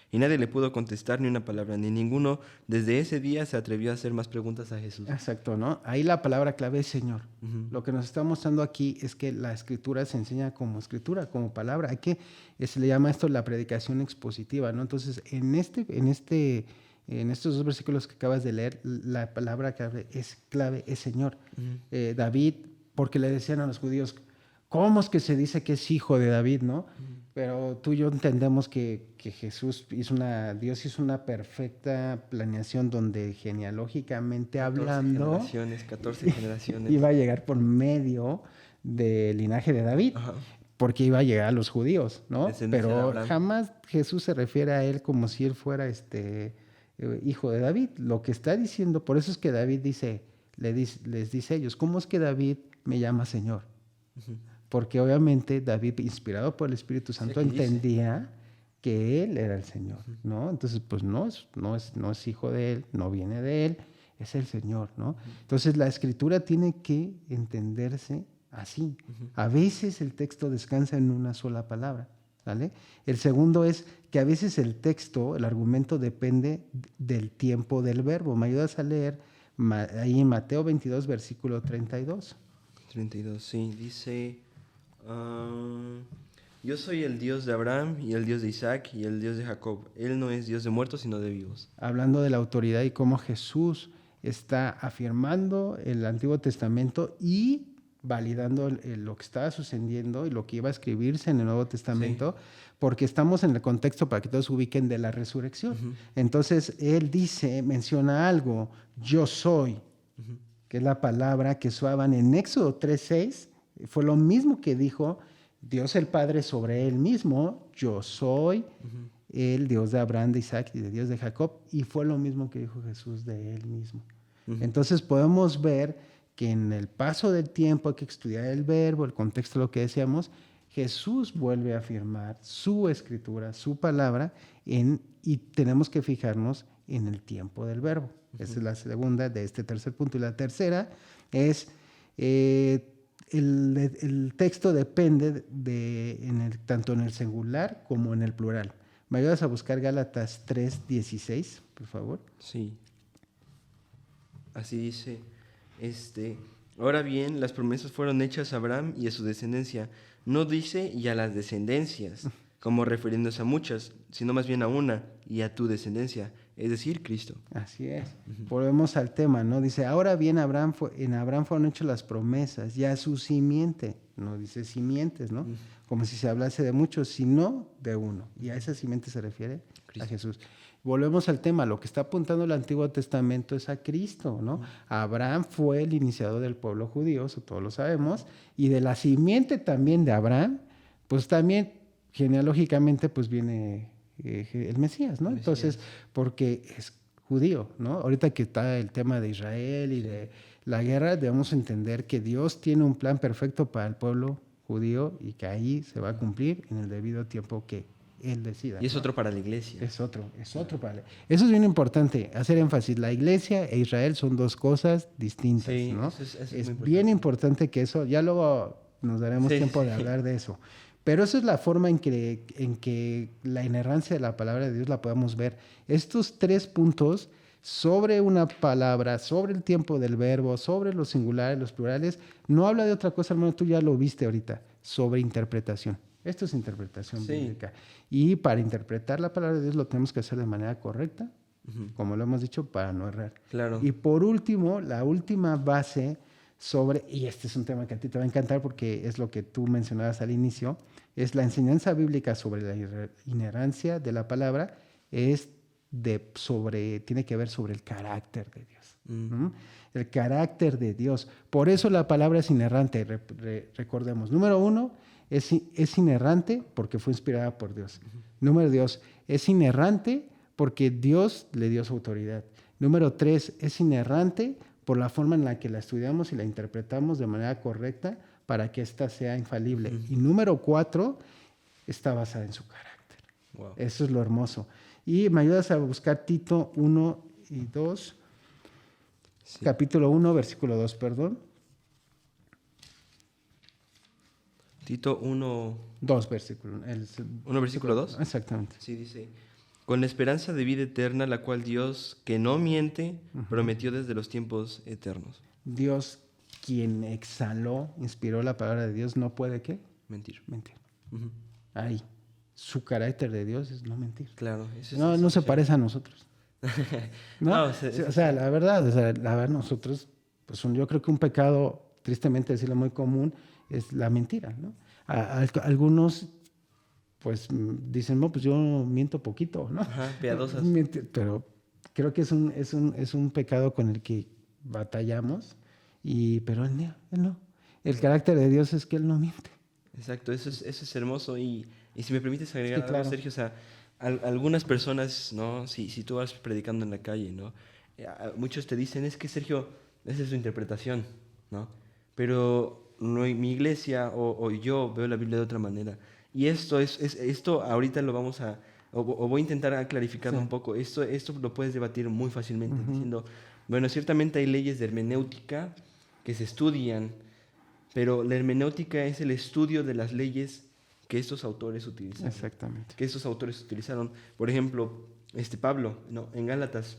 Y nadie le pudo contestar ni una palabra, ni ninguno desde ese día se atrevió a hacer más preguntas a Jesús. Exacto, ¿no? Ahí la palabra clave es Señor. Uh-huh. Lo que nos está mostrando aquí es que la escritura se enseña como escritura, como palabra. Se le llama esto la predicación expositiva, ¿no? Entonces, en estos dos versículos que acabas de leer, la palabra clave es Señor. Uh-huh. David, porque le decían a los judíos, ¿cómo es que se dice que es hijo de David, no? Uh-huh. Pero tú y yo entendemos que Dios hizo una perfecta planeación donde genealógicamente 14 generaciones. Iba a llegar por medio del linaje de David. Ajá. Porque iba a llegar a los judíos, ¿no? Pero jamás Jesús se refiere a él como si él fuera hijo de David. Lo que está diciendo, por eso es que David les dice a ellos, ¿cómo es que David me llama Señor? Uh-huh. Porque obviamente David, inspirado por el Espíritu Santo, entendía que él era el Señor, ¿no? Entonces, pues no es hijo de él, no viene de él, es el Señor, ¿no? Entonces, la Escritura tiene que entenderse así. A veces el texto descansa en una sola palabra, ¿vale? El segundo es que a veces el texto, el argumento depende del tiempo del verbo. ¿Me ayudas a leer ahí en Mateo 22, versículo 32? 32, sí, dice... yo soy el Dios de Abraham y el Dios de Isaac y el Dios de Jacob. Él no es Dios de muertos, sino de vivos. Hablando de la autoridad y cómo Jesús está afirmando el Antiguo Testamento y validando lo que estaba sucediendo y lo que iba a escribirse en el Nuevo Testamento, sí. Porque estamos en el contexto, para que todos ubiquen, de la resurrección. Uh-huh. Entonces, él menciona algo, yo soy, uh-huh. Que es la palabra que usaban en Éxodo 3:6, fue lo mismo que dijo Dios el Padre sobre él mismo, yo soy uh-huh. El Dios de Abraham, de Isaac y de Dios de Jacob, y fue lo mismo que dijo Jesús de él mismo. Uh-huh. Entonces podemos ver que en el paso del tiempo hay que estudiar el verbo, el contexto de lo que decíamos, Jesús vuelve a afirmar su escritura, su palabra, y tenemos que fijarnos en el tiempo del verbo. Uh-huh. Esa es la segunda de este tercer punto. Y la tercera es... El texto depende tanto en el singular como en el plural. ¿Me ayudas a buscar Gálatas 3:16, por favor? Sí. Así dice, ahora bien, las promesas fueron hechas a Abraham y a su descendencia. No dice y a las descendencias, como refiriéndose a muchas, sino más bien a una y a tu descendencia, es decir, Cristo. Así es. Uh-huh. Volvemos al tema, ¿no? Dice, ahora bien, en Abraham fueron hechas las promesas, y a su simiente, no dice simientes, ¿no? Uh-huh. Como si se hablase de muchos, sino de uno. Y a esa simiente se refiere Cristo. A Jesús. Volvemos al tema, lo que está apuntando el Antiguo Testamento es a Cristo, ¿no? Uh-huh. Abraham fue el iniciador del pueblo judío, eso todos lo sabemos, y de la simiente también de Abraham, pues también genealógicamente pues viene... el Mesías, ¿no? Entonces, porque es judío, ¿no? Ahorita que está el tema de Israel y de la guerra, debemos entender que Dios tiene un plan perfecto para el pueblo judío y que ahí se va a cumplir en el debido tiempo que Él decida. Y es, ¿no?, otro para la iglesia. Es otro para la... Eso es bien importante, hacer énfasis. La iglesia e Israel son dos cosas distintas, sí, ¿no? Eso es bien importante que eso, ya luego nos daremos tiempo de hablar de eso. Pero esa es la forma en que la inerrancia de la palabra de Dios la podemos ver. Estos 3 puntos sobre una palabra, sobre el tiempo del verbo, sobre los singulares, los plurales, no habla de otra cosa, hermano, tú ya lo viste ahorita, sobre interpretación. Esto es interpretación bíblica. Y para interpretar la palabra de Dios lo tenemos que hacer de manera correcta, uh-huh. Como lo hemos dicho, para no errar. Claro. Y por último, la última base... y este es un tema que a ti te va a encantar porque es lo que tú mencionabas al inicio, es la enseñanza bíblica sobre la inerrancia de la palabra, es tiene que ver sobre el carácter de Dios. Mm. El carácter de Dios. Por eso la palabra es inerrante, recordemos. Número 1, es inerrante porque fue inspirada por Dios. Número 2, es inerrante porque Dios le dio su autoridad. Número 3, es inerrante por la forma en la que la estudiamos y la interpretamos de manera correcta para que ésta sea infalible. Y número 4, está basada en su carácter. Wow. Eso es lo hermoso. Y me ayudas a buscar Tito 1 y 2. Sí. Capítulo 1, versículo 2, perdón. Tito 1, 2 versículo. 1 versículo 2. Exactamente. Sí, dice, con la esperanza de vida eterna, la cual Dios, que no miente, prometió desde los tiempos eternos. Dios, quien exhaló, inspiró la palabra de Dios, no puede, ¿qué? Mentir. Mentir. Ujú. Ahí. Su carácter de Dios es no mentir. Claro. No se parece a nosotros. ¿No? No, O sea, la verdad, nosotros, pues yo creo que un pecado, tristemente decirlo muy común, es la mentira, ¿no? Algunos, pues, dicen, no, pues yo miento poquito, ¿no? Ajá, piadosas. Pero creo que es un pecado con el que batallamos, pero él no. El carácter de Dios es que Él no miente. Exacto, eso es hermoso. Y si me permites agregar Sí, algo, claro. Sergio, o sea, algunas personas, ¿no? Si tú vas predicando en la calle, ¿no? Muchos te dicen, es que Sergio, esa es su interpretación, ¿no? Pero mi iglesia o yo veo la Biblia de otra manera. Y esto ahorita lo vamos o voy a intentar clarificarlo Sí. un poco. Esto lo puedes debatir muy fácilmente, diciendo, bueno, ciertamente hay leyes de hermenéutica que se estudian, pero la hermenéutica es el estudio de las leyes que estos autores utilizaron. Exactamente. Que estos autores utilizaron. Por ejemplo, Pablo, ¿no? En Gálatas.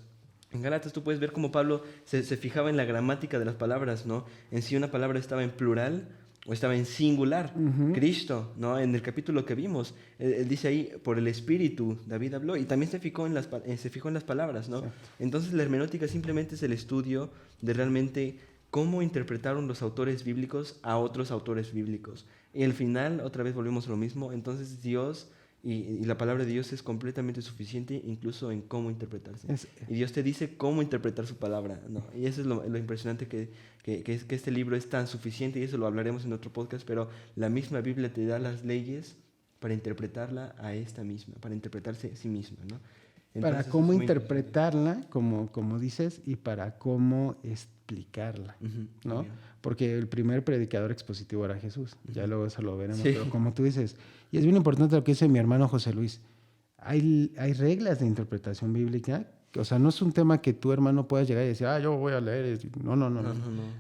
En Gálatas tú puedes ver cómo Pablo se fijaba en la gramática de las palabras, ¿no? En si una palabra estaba en plural o estaba en singular. Cristo, ¿no? En el capítulo que vimos, él dice ahí, por el Espíritu, David habló, y también se fijó en las palabras, ¿no? Exacto. Entonces la hermenéutica simplemente es el estudio de realmente cómo interpretaron los autores bíblicos a otros autores bíblicos. Y al final, otra vez volvemos a lo mismo, entonces Dios y la palabra de Dios es completamente suficiente incluso en cómo interpretarse. Y Dios te dice cómo interpretar su palabra, ¿no? Y eso es lo impresionante que este libro es tan suficiente, y eso lo hablaremos en otro podcast, pero la misma Biblia te da las leyes para interpretarla a esta misma, para interpretarse a sí misma, ¿no? Entonces, para cómo interpretarla, como dices, y para cómo explicarla, ¿no? Porque el primer predicador expositivo era Jesús. Ya luego eso lo veremos. Sí. Pero como tú dices, y es bien importante lo que dice mi hermano José Luis, hay reglas de interpretación bíblica. O sea, no es un tema que tu hermano puedas llegar y decir, yo voy a leer. No.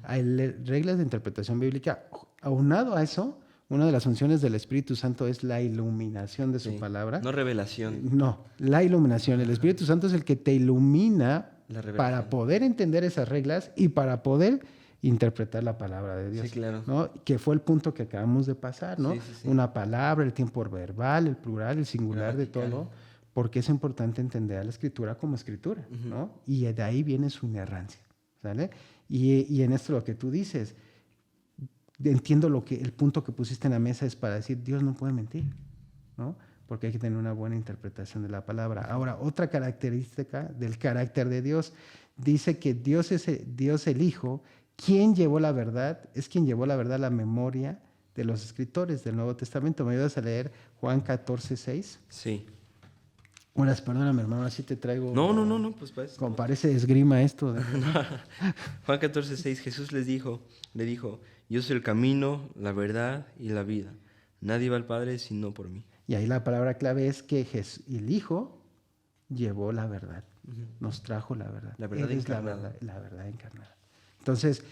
Hay reglas de interpretación bíblica. Aunado a eso, una de las funciones del Espíritu Santo es la iluminación de su palabra. No revelación. No, la iluminación. El Espíritu Santo es el que te ilumina para poder entender esas reglas y para poder interpretar la palabra de Dios. Sí, claro. ¿No? Que fue el punto que acabamos de pasar, ¿no? Sí. Una palabra, el tiempo verbal, el plural, el singular de todo, porque es importante entender a la Escritura como Escritura, ¿no? Y de ahí viene su inerrancia, ¿sale? Y en esto lo que tú dices, entiendo el punto que pusiste en la mesa es para decir, Dios no puede mentir, ¿no? Porque hay que tener una buena interpretación de la palabra. Ahora, otra característica del carácter de Dios, dice que Dios es Dios el Hijo, quien llevó la verdad, es quien llevó la verdad a la memoria de los escritores del Nuevo Testamento. ¿Me ayudas a leer Juan 14:6? Sí. Horas, perdóname, hermano, así te traigo. No, pues para eso. Como parece esgrima esto. Juan 14:6, Jesús le dijo, yo soy el camino, la verdad y la vida. Nadie va al Padre sino por mí. Y ahí la palabra clave es que el Hijo llevó la verdad, nos trajo la verdad. La verdad encarnada. La verdad encarnada. Entonces,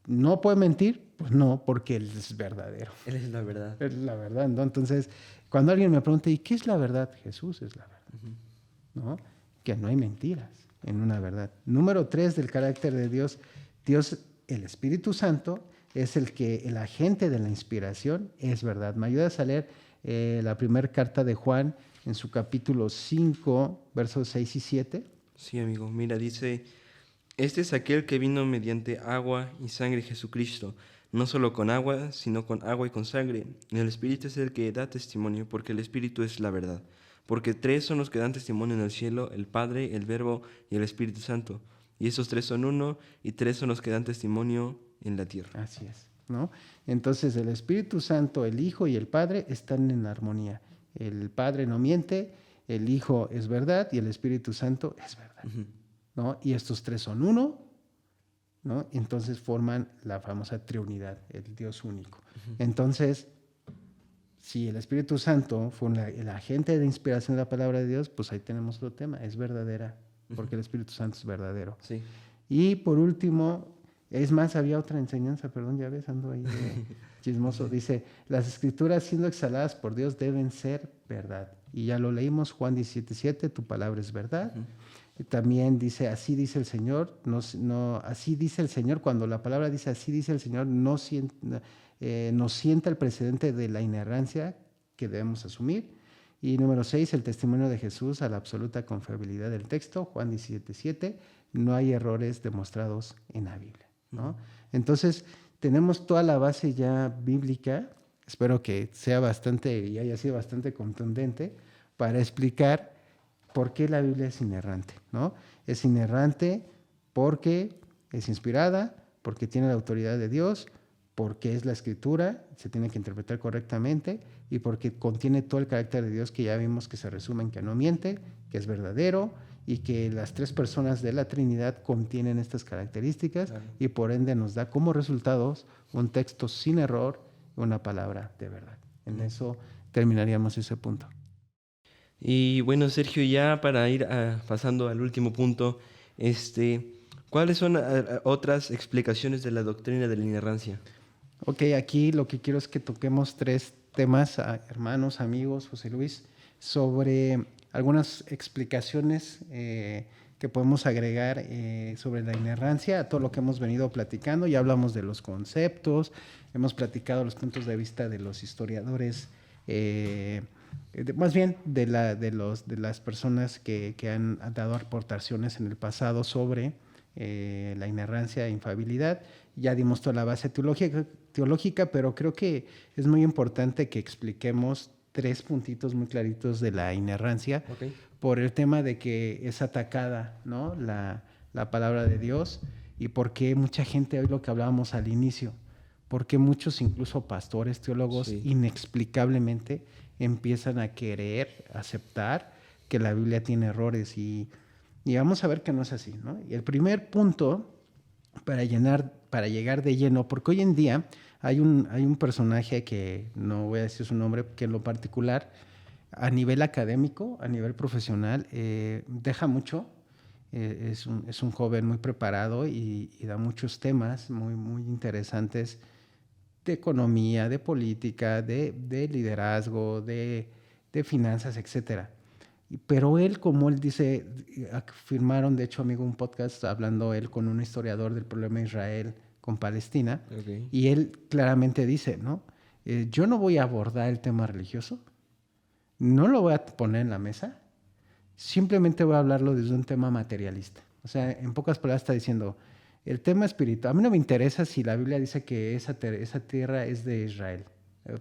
¿no puede mentir? Pues no, porque Él es verdadero. Él es la verdad. Él es la verdad, ¿no? Entonces, cuando alguien me pregunta, ¿y qué es la verdad? Jesús es la verdad, ¿no? Que no hay mentiras en una verdad. Número 3 del carácter de Dios, el Espíritu Santo, es el agente de la inspiración, es verdad. ¿Me ayudas a leer la primera carta de Juan en su capítulo 5, versos 6 y 7? Sí, amigo. Mira, dice, este es aquel que vino mediante agua y sangre, Jesucristo, no solo con agua, sino con agua y con sangre. El Espíritu es el que da testimonio, porque el Espíritu es la verdad. porque tres son los que dan testimonio en el cielo, el Padre, el Verbo y el Espíritu Santo. Y esos tres son uno, y tres son los que dan testimonio en la tierra. Así es, ¿no? Entonces el Espíritu Santo, el Hijo y el Padre están en armonía. El Padre no miente, el Hijo es verdad y el Espíritu Santo es verdad, ¿no? Y estos tres son uno, ¿no? Entonces forman la famosa Trinidad, el Dios único. Entonces, si el Espíritu Santo fue el agente de inspiración de la palabra de Dios, pues ahí tenemos otro tema, es verdadera, porque el Espíritu Santo es verdadero. Sí. Y por último, es más, había otra enseñanza, perdón, ya ves, ando ahí de chismoso. Dice, las escrituras siendo exhaladas por Dios deben ser verdad. Y ya lo leímos, Juan 17:7, tu palabra es verdad. Y también dice, así dice el Señor, así dice el Señor, cuando la palabra dice así dice el Señor, nos sienta el precedente de la inerrancia que debemos asumir. Y número 6, el testimonio de Jesús a la absoluta confiabilidad del texto, Juan 17:7, no hay errores demostrados en la Biblia, ¿no? Entonces, tenemos toda la base ya bíblica, espero que sea bastante y haya sido bastante contundente para explicar por qué la Biblia es inerrante, ¿no? Es inerrante porque es inspirada, porque tiene la autoridad de Dios, porque es la escritura, se tiene que interpretar correctamente y porque contiene todo el carácter de Dios que ya vimos que se resume en que no miente, que es verdadero y que las tres personas de la Trinidad contienen estas características, claro, y por ende nos da como resultados un texto sin error, una palabra de verdad. En eso terminaríamos ese punto. Y bueno, Sergio, ya para ir pasando al último punto, ¿cuáles son otras explicaciones de la doctrina de la inerrancia? Ok, aquí lo que quiero es que toquemos tres temas, hermanos, amigos, José Luis, sobre algunas explicaciones que podemos agregar sobre la inerrancia a todo lo que hemos venido platicando. Ya hablamos de los conceptos, hemos platicado los puntos de vista de los historiadores, más bien de las personas que han dado aportaciones en el pasado sobre la inerrancia e infalibilidad. Ya dimos toda la base teológica, pero creo que es muy importante que expliquemos tres puntitos muy claritos de la inerrancia, okay, por el tema de que es atacada, ¿no? la palabra de Dios, y por qué mucha gente, hoy lo que hablábamos al inicio, porque muchos, incluso pastores, teólogos, sí, inexplicablemente empiezan a querer aceptar que la Biblia tiene errores y vamos a ver que no es así, ¿no? Y el primer punto para llegar de lleno, porque hoy en día hay un personaje que no voy a decir su nombre, que en lo particular, a nivel académico, a nivel profesional, deja mucho. Es un joven muy preparado y da muchos temas muy, muy interesantes de economía, de política, de liderazgo, de finanzas, etcétera. Pero él, como él dice, firmaron, de hecho, amigo, un podcast hablando él con un historiador del problema de Israel con Palestina, okay, y él claramente dice, ¿no? Yo no voy a abordar el tema religioso, no lo voy a poner en la mesa, simplemente voy a hablarlo desde un tema materialista. O sea, en pocas palabras está diciendo, el tema espiritual, a mí no me interesa si la Biblia dice que esa tierra es de Israel,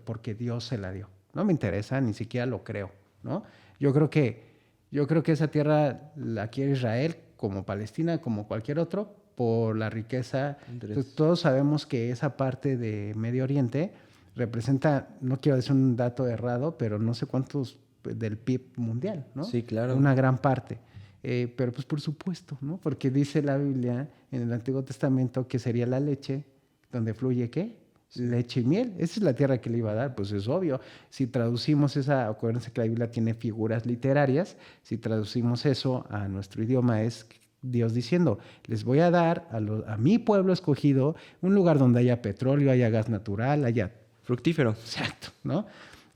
porque Dios se la dio. No me interesa, ni siquiera lo creo, ¿no? Yo creo que esa tierra la quiere Israel como Palestina, como cualquier otro, por la riqueza. Entonces, todos sabemos que esa parte de Medio Oriente representa, no quiero decir un dato errado, pero no sé cuántos del PIB mundial, ¿no? Sí, claro. Una gran parte. Pero pues por supuesto, ¿no? Porque dice la Biblia en el Antiguo Testamento que sería la leche donde fluye, ¿qué? Leche y miel. Esa es la tierra que le iba a dar, pues es obvio. Si traducimos acuérdense que la Biblia tiene figuras literarias, si traducimos eso a nuestro idioma es Dios diciendo, les voy a dar a mi pueblo escogido un lugar donde haya petróleo, haya gas natural, haya... fructífero. Exacto, ¿no?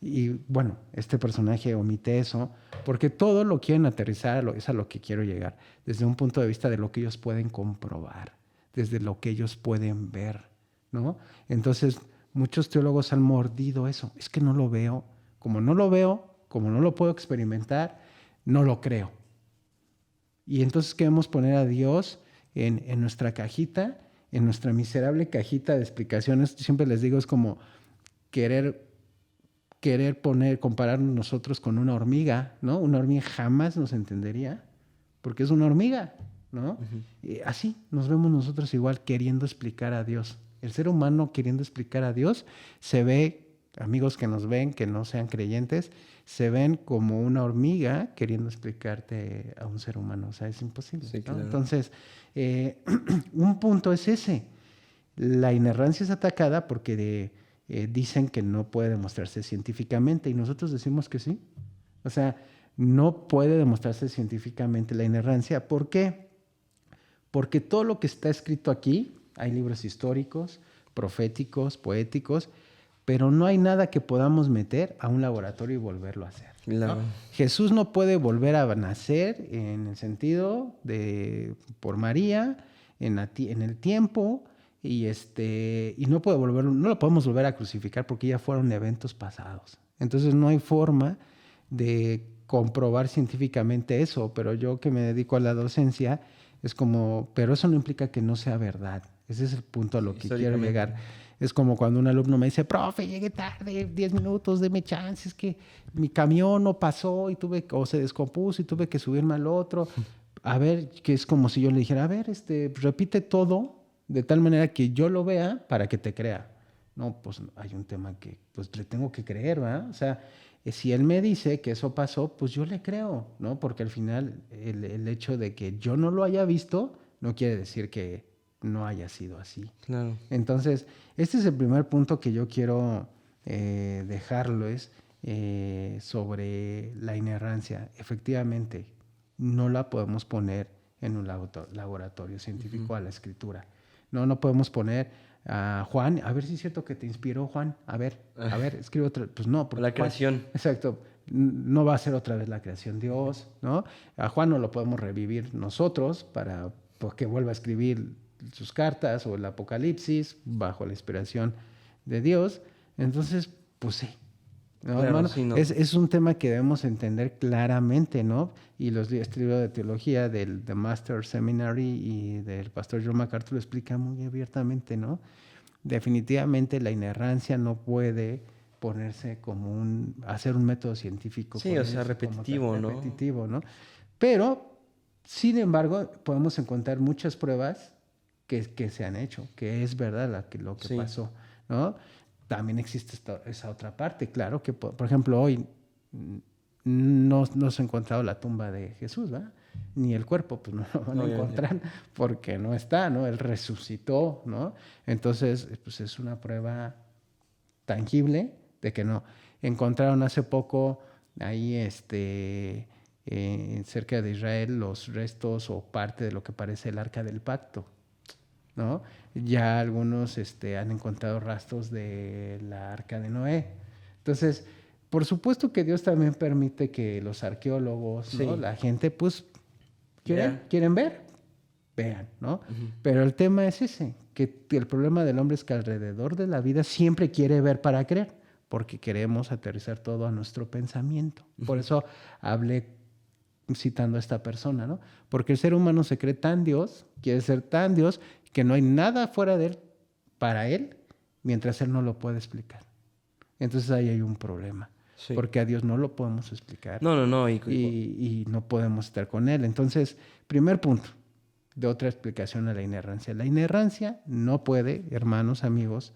Y bueno, este personaje omite eso, porque todo lo quieren aterrizar, es a lo que quiero llegar, desde un punto de vista de lo que ellos pueden comprobar, desde lo que ellos pueden ver, ¿no? Entonces, muchos teólogos han mordido eso. Es que no lo veo. Como no lo veo, como no lo puedo experimentar, no lo creo. Y entonces queremos poner a Dios en nuestra cajita, en nuestra miserable cajita de explicaciones. Siempre les digo, es como querer querer compararnos nosotros con una hormiga, ¿no? Una hormiga jamás nos entendería, porque es una hormiga, ¿no? Así nos vemos nosotros igual queriendo explicar a Dios. El ser humano queriendo explicar a Dios se ve, amigos que nos ven, que no sean creyentes, se ven como una hormiga queriendo explicarte a un ser humano. O sea, es imposible, Sí, ¿no? claro. Entonces, un punto es ese. La inerrancia es atacada porque dicen que no puede demostrarse científicamente y nosotros decimos que sí. O sea, no puede demostrarse científicamente la inerrancia. ¿Por qué? Porque todo lo que está escrito aquí, hay libros históricos, proféticos, poéticos, pero no hay nada que podamos meter a un laboratorio y volverlo a hacer, ¿no? Claro. Jesús no puede volver a nacer en el sentido de por María, en el tiempo, y no no lo podemos volver a crucificar porque ya fueron eventos pasados. Entonces no hay forma de comprobar científicamente eso, pero yo que me dedico a la docencia, es como, pero eso no implica que no sea verdad. Ese es el punto a lo que quiero llegar. Es como cuando un alumno me dice, profe, llegué tarde, 10 minutos, deme chance, es que mi camión no pasó o se descompuso y tuve que subirme al otro. A ver, que es como si yo le dijera, a ver, repite todo de tal manera que yo lo vea para que te crea. No, pues hay un tema que pues le tengo que creer, ¿verdad? O sea, si él me dice que eso pasó, pues yo le creo, ¿no? Porque al final el hecho de que yo no lo haya visto no quiere decir que no haya sido así. Claro. Entonces, este es el primer punto que yo quiero dejarlo, es sobre la inerrancia. Efectivamente, no la podemos poner en un laboratorio científico a la escritura. No podemos poner a Juan, a ver si es cierto que te inspiró, Juan, a ver, escribe otra. Pues no, porque La creación. Juan, exacto, no va a ser otra vez la creación Dios, ¿no? A Juan no lo podemos revivir nosotros para que vuelva a escribir sus cartas o el Apocalipsis bajo la inspiración de Dios. Entonces, pues sí. ¿No, claro, hermano? sí, no. Es un tema que debemos entender claramente, ¿no? Y este libro de teología del The Master Seminary y del pastor John MacArthur lo explica muy abiertamente, ¿no? Definitivamente la inerrancia no puede ponerse como hacer un método científico. Sí, o sea, repetitivo, ¿no? Repetitivo, ¿no? Pero, sin embargo, podemos encontrar muchas pruebas que se han hecho, que es verdad lo que pasó, ¿no? También existe esa otra parte, claro, que por ejemplo hoy no se ha encontrado la tumba de Jesús, ¿verdad? Ni el cuerpo, pues no lo van a encontrar porque no está, ¿no? Él resucitó, ¿no? Entonces, pues es una prueba tangible de que no. Encontraron hace poco ahí cerca de Israel los restos o parte de lo que parece el Arca del Pacto, ¿no? Ya algunos han encontrado rastros de la Arca de Noé. Entonces, por supuesto que Dios también permite que los arqueólogos, ¿no? La gente, pues, quieren ver, vean, ¿no? Pero el tema es ese, que el problema del hombre es que alrededor de la vida siempre quiere ver para creer, porque queremos aterrizar todo a nuestro pensamiento. Por eso hablé citando a esta persona, ¿no? Porque el ser humano se cree tan Dios, quiere ser tan Dios, que no hay nada fuera de él para él, mientras él no lo puede explicar. Entonces ahí hay un problema, porque a Dios no lo podemos explicar. No. Y no podemos estar con él. Entonces, primer punto de otra explicación a la inerrancia. La inerrancia no puede, hermanos, amigos,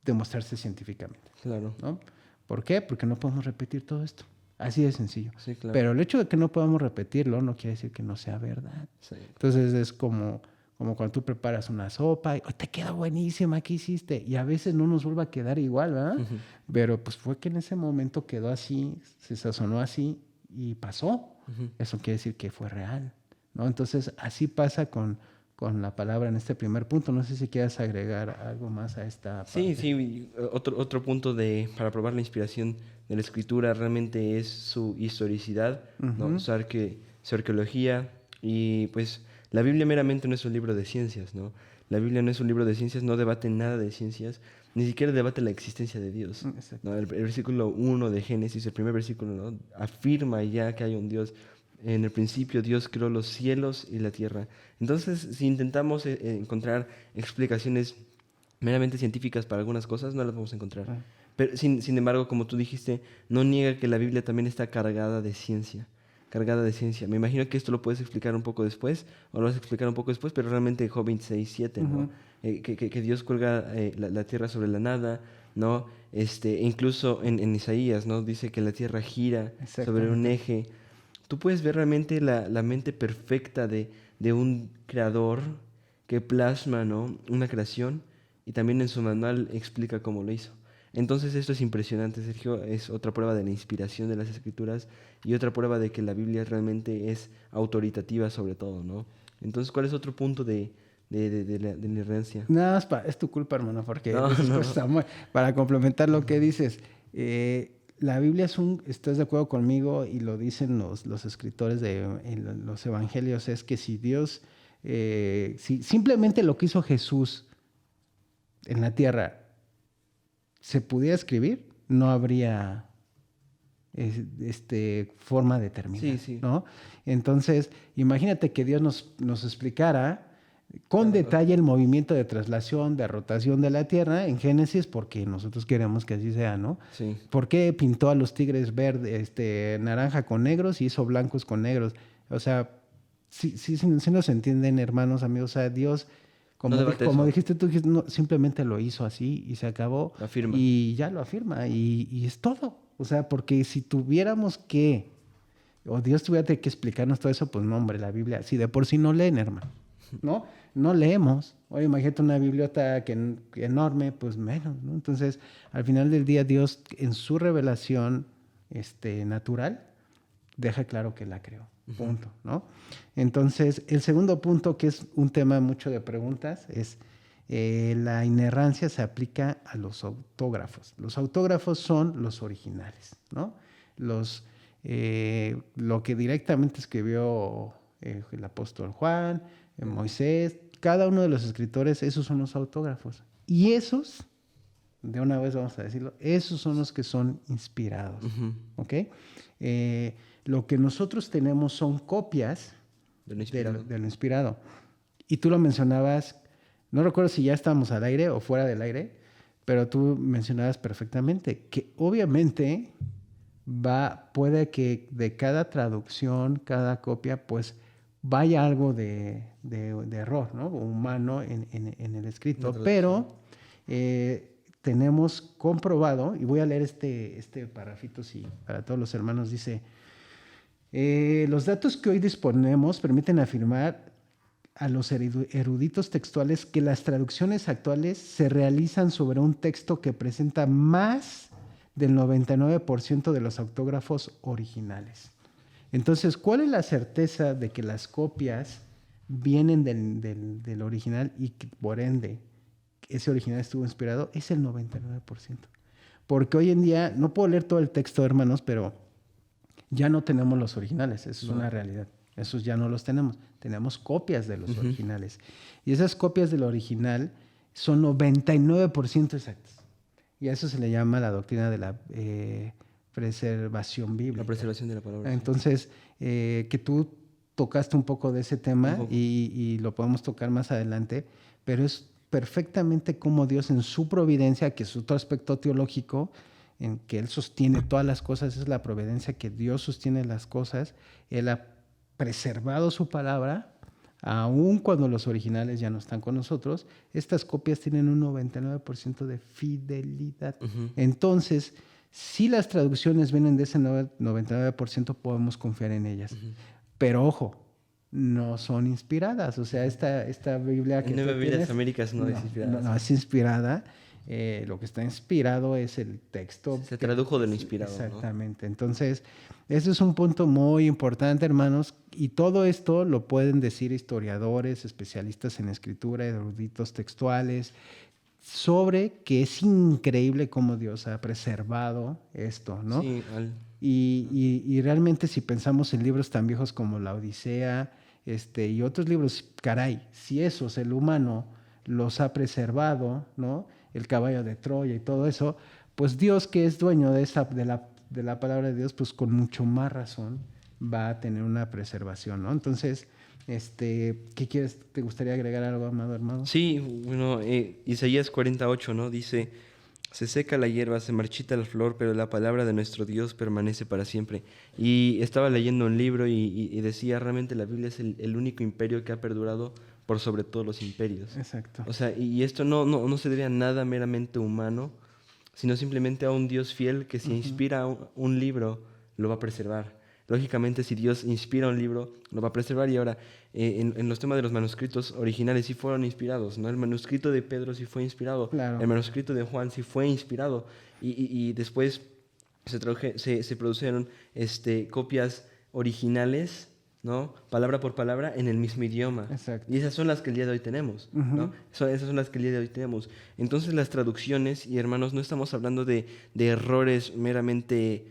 demostrarse científicamente. Claro. ¿No? ¿Por qué? Porque no podemos repetir todo esto. Así de sencillo. Sí, claro. Pero el hecho de que no podamos repetirlo no quiere decir que no sea verdad. Sí. Entonces es como cuando tú preparas una sopa y te queda buenísima, ¿qué hiciste? Y a veces no nos vuelve a quedar igual, ¿verdad? Pero pues fue que en ese momento quedó así, se sazonó así y pasó. Eso quiere decir que fue real, ¿no? Entonces así pasa con la palabra en este primer punto. No sé si quieras agregar algo más a esta parte. Sí. Otro punto para probar la inspiración de la Escritura realmente es su historicidad, ¿no? Su arqueología. Y pues la Biblia meramente no es un libro de ciencias, ¿no? La Biblia no es un libro de ciencias, no debate nada de ciencias, ni siquiera debate la existencia de Dios, ¿no? El versículo 1 de Génesis, el primer versículo, ¿no? Afirma ya que hay un Dios. En el principio Dios creó los cielos y la tierra. Entonces, si intentamos encontrar explicaciones meramente científicas para algunas cosas, no las vamos a encontrar. Pero sin embargo, como tú dijiste, no niega que la Biblia también está cargada de ciencia. Cargada de ciencia. Me imagino que esto lo puedes explicar un poco después, o lo vas a explicar un poco después, pero realmente Job 26:7, ¿no? Ujú. Que Dios cuelga la tierra sobre la nada, ¿no? Incluso en Isaías, ¿no? Dice que la tierra gira sobre un Exactamente. eje. Tú puedes ver realmente la mente perfecta de un creador que plasma, ¿no? Una creación y también en su manual explica cómo lo hizo. Entonces esto es impresionante, Sergio, es otra prueba de la inspiración de las escrituras y otra prueba de que la Biblia realmente es autoritativa sobre todo, ¿no? Entonces, ¿cuál es otro punto de la inerrancia? Nada más es tu culpa, hermano, porque No, después no. Samuel, para complementar lo que dices, la Biblia ¿estás de acuerdo conmigo? Y lo dicen los escritores en los evangelios, es que si Dios, si simplemente lo que hizo Jesús en la tierra se pudiera escribir, no habría forma de Sí, terminar, sí. ¿no? Entonces, imagínate que Dios nos explicara con Cada cosa. detalle el movimiento de traslación, de rotación de la Tierra en Génesis, porque nosotros queremos que así sea, ¿no? Sí. ¿Por qué pintó a los tigres verde, naranja con negros y hizo blancos con negros? O sea, sí nos entienden, hermanos, amigos. O sea, Dios, No debate como eso, dijiste tú, no, simplemente lo hizo así y se acabó lo afirma. y ya lo afirma y es todo. O sea, porque si tuviéramos que, o Dios tuviera que explicarnos todo eso, pues no, hombre, la Biblia, si de por sí no leen, hermano, ¿no? No leemos. Oye, imagínate una biblioteca que enorme, pues menos, ¿no? Entonces, al final del día, Dios, en su revelación natural, deja claro que la creó. Ujú. Punto, ¿no? Entonces, el segundo punto, que es un tema mucho de preguntas, es la inerrancia se aplica a los autógrafos. Los autógrafos son los originales, ¿no? Lo que directamente escribió el apóstol Juan, Moisés, cada uno de los escritores, esos son los autógrafos. Y esos, de una vez vamos a decirlo, esos son los que son inspirados, Ujú. ¿ok? Lo que nosotros tenemos son copias De lo inspirado. de lo inspirado. Y tú lo mencionabas, no recuerdo si ya estábamos al aire o fuera del aire, pero tú mencionabas perfectamente que obviamente puede que de cada traducción, cada copia, pues vaya algo de error, ¿no? Humano en el Una escrito, traducción. pero tenemos comprobado, y voy a leer este parrafito, sí, para todos los hermanos, dice, los datos que hoy disponemos permiten afirmar a los eruditos textuales que las traducciones actuales se realizan sobre un texto que presenta más del 99% de los autógrafos originales. Entonces, ¿cuál es la certeza de que las copias vienen del original y que por ende ese original estuvo inspirado? Es el 99%. Porque hoy en día, no puedo leer todo el texto, hermanos, pero ya no tenemos los originales, eso es No. una realidad. Esos ya no los tenemos. Tenemos copias de los Ujú. originales. Y esas copias del original son 99% exactas. Y a eso se le llama la doctrina de la preservación La bíblica. preservación de la palabra. Sí. Entonces, que tú tocaste un poco de ese Un tema poco. y lo podemos tocar más adelante, pero es perfectamente como Dios en su providencia, que es otro aspecto teológico, en que Él sostiene todas las cosas, es la providencia que Dios sostiene las cosas, Él ha preservado su palabra, aun cuando los originales ya no están con nosotros, estas copias tienen un 99% de fidelidad. Ujú. Entonces, si las traducciones vienen de ese 99%, podemos confiar en ellas. Ujú. Pero ojo, no son inspiradas. O sea, esta Biblia que En tú Nueva Biblia de las tienes, Américas no es inspirada. no es inspirada. Lo que está inspirado es el texto. Se tradujo de lo inspirado, ¿no? Exactamente. Entonces, ese es un punto muy importante, hermanos. Y todo esto lo pueden decir historiadores, especialistas en escritura, eruditos textuales, sobre que es increíble cómo Dios ha preservado esto, ¿no? Sí, Y realmente si pensamos en libros tan viejos como La Odisea, y otros libros, caray, si esos el humano los ha preservado, ¿no? El caballo de Troya y todo eso, pues Dios, que es dueño de la palabra de Dios, pues con mucho más razón va a tener una preservación, ¿no? Entonces, ¿qué quieres? ¿Te gustaría agregar algo, amado hermano? sí, bueno, Isaías 48, ¿no? Dice, Se seca la hierba, se marchita la flor, pero la palabra de nuestro Dios permanece para siempre. Y estaba leyendo un libro y decía, realmente la Biblia es el único imperio que ha perdurado por sobre todos los imperios. Exacto. O sea, y esto no se debe a nada meramente humano, sino simplemente a un Dios fiel que si inspira un libro, lo va a preservar. Lógicamente, si Dios inspira un libro, lo va a preservar. Y ahora, en los temas de los manuscritos originales sí fueron inspirados, ¿no? El manuscrito de Pedro sí fue inspirado, Claro. el manuscrito de Juan sí fue inspirado. Y después se produjeron copias originales, ¿no? Palabra por palabra en el mismo idioma. Exacto. Y esas son las que el día de hoy tenemos, ¿no? Esas son las que el día de hoy tenemos. Entonces las traducciones, y hermanos, no estamos hablando de errores meramente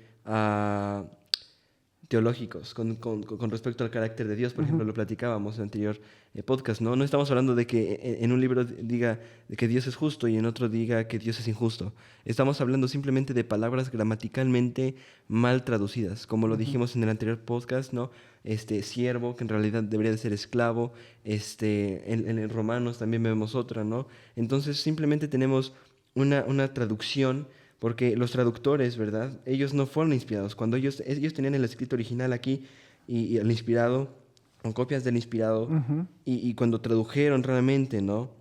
teológicos con respecto al carácter de Dios. Por ejemplo, lo platicábamos en el anterior podcast, ¿no? No estamos hablando de que en un libro diga de que Dios es justo y en otro diga que Dios es injusto. Estamos hablando simplemente de palabras gramaticalmente mal traducidas, como lo dijimos en el anterior podcast, ¿no? Siervo, que en realidad debería de ser esclavo. En Romanos también vemos otra, ¿no? Entonces simplemente tenemos una traducción, porque los traductores, ¿verdad? Ellos no fueron inspirados. Cuando ellos tenían el escrito original aquí y el inspirado, con copias del inspirado, y cuando tradujeron realmente, ¿no?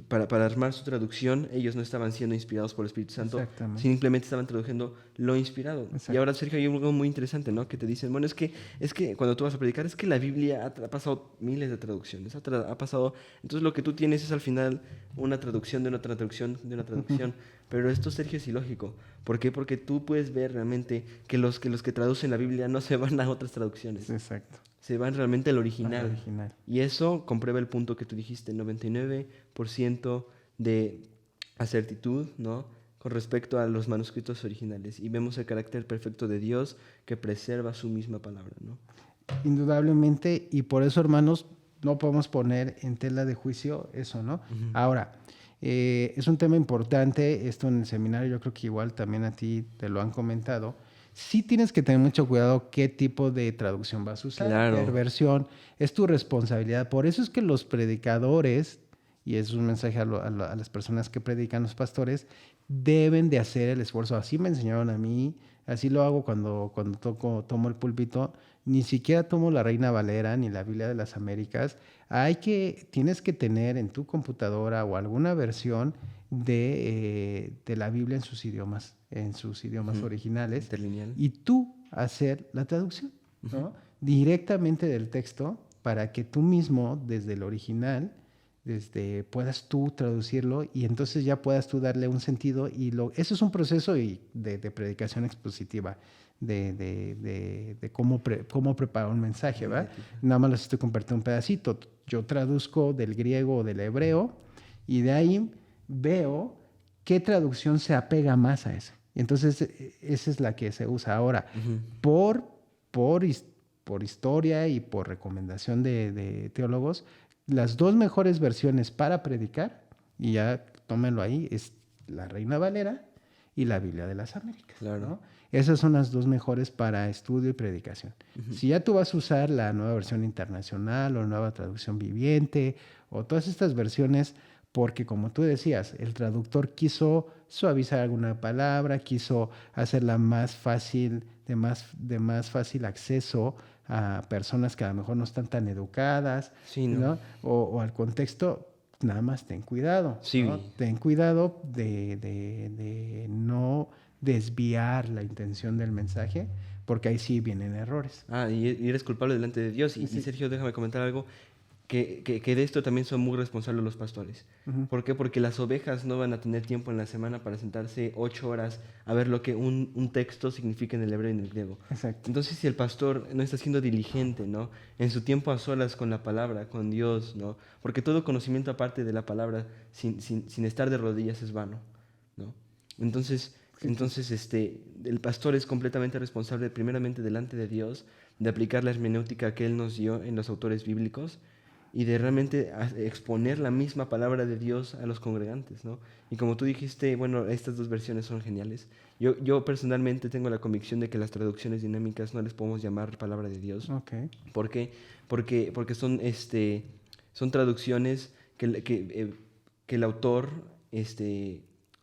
Para armar su traducción, ellos no estaban siendo inspirados por el Espíritu Santo, Exactamente. simplemente estaban traduciendo lo inspirado. Exacto. Y ahora, Sergio, hay algo muy interesante, ¿no? Que te dicen, bueno, es que cuando tú vas a predicar, es que la Biblia ha pasado miles de traducciones, ha pasado, entonces lo que tú tienes es al final una traducción de una traducción de una traducción. Pero esto, Sergio, es ilógico. ¿Por qué? Porque tú puedes ver realmente que los que traducen la Biblia no se van a otras traducciones. Exacto. Se van realmente al original. Al original. Y eso comprueba el punto que tú dijiste, 99% de acertitud, ¿no? Con respecto a los manuscritos originales. Y vemos el carácter perfecto de Dios que preserva su misma palabra, ¿no? Indudablemente, y por eso, hermanos, no podemos poner en tela de juicio eso, ¿no? Ahora, es un tema importante, esto en el seminario yo creo que igual también a ti te lo han comentado. Sí tienes que tener mucho cuidado qué tipo de traducción vas a usar, Claro. qué versión, es tu responsabilidad. Por eso es que los predicadores, y es un mensaje a las personas que predican, los pastores, deben de hacer el esfuerzo. Así me enseñaron a mí, así lo hago cuando tomo el púlpito. Ni siquiera tomo la Reina Valera ni la Biblia de las Américas. Tienes que tener en tu computadora o alguna versión de la Biblia en sus idiomas originales. Interlineal. Y tú hacer la traducción, ¿no? Directamente del texto para que tú mismo, desde el original, puedas tú traducirlo y entonces ya puedas tú darle un sentido. Eso es un proceso de predicación expositiva, de cómo preparar un mensaje, ¿va? Nada más les estoy compartiendo un pedacito. Yo traduzco del griego o del hebreo y de ahí veo qué traducción se apega más a eso. Y entonces esa es la que se usa ahora. Por historia y por recomendación de teólogos, las dos mejores versiones para predicar, y ya tómenlo ahí, es la Reina Valera y la Biblia de las Américas. Claro. ¿No? Esas son las dos mejores para estudio y predicación. Si ya tú vas a usar la nueva versión internacional o nueva traducción viviente o todas estas versiones, porque como tú decías, el traductor quiso suavizar alguna palabra, quiso hacerla más fácil, de más fácil acceso a personas que a lo mejor no están tan educadas, Sí, ¿no? O al contexto, nada más ten cuidado. Sí. ¿No? Ten cuidado de no desviar la intención del mensaje, porque ahí sí vienen errores. Y eres culpable delante de Dios. Y Sí. Sergio, déjame comentar algo, que de esto también son muy responsables los pastores. ¿Por qué? Porque las ovejas no van a tener tiempo en la semana para sentarse 8 horas a ver lo que un texto significa en el hebreo y en el griego. Exacto. Entonces, si el pastor no está siendo diligente, ¿no? En su tiempo a solas con la palabra, con Dios, ¿no? Porque todo conocimiento aparte de la palabra, sin estar de rodillas, es vano, ¿no? Entonces, el pastor es completamente responsable, primeramente delante de Dios, de aplicar la hermenéutica que Él nos dio en los autores bíblicos y de realmente exponer la misma palabra de Dios a los congregantes, ¿no? Y como tú dijiste, bueno, estas dos versiones son geniales. Yo personalmente tengo la convicción de que las traducciones dinámicas no les podemos llamar palabra de Dios. Okay. ¿Por qué? Porque son traducciones que el autor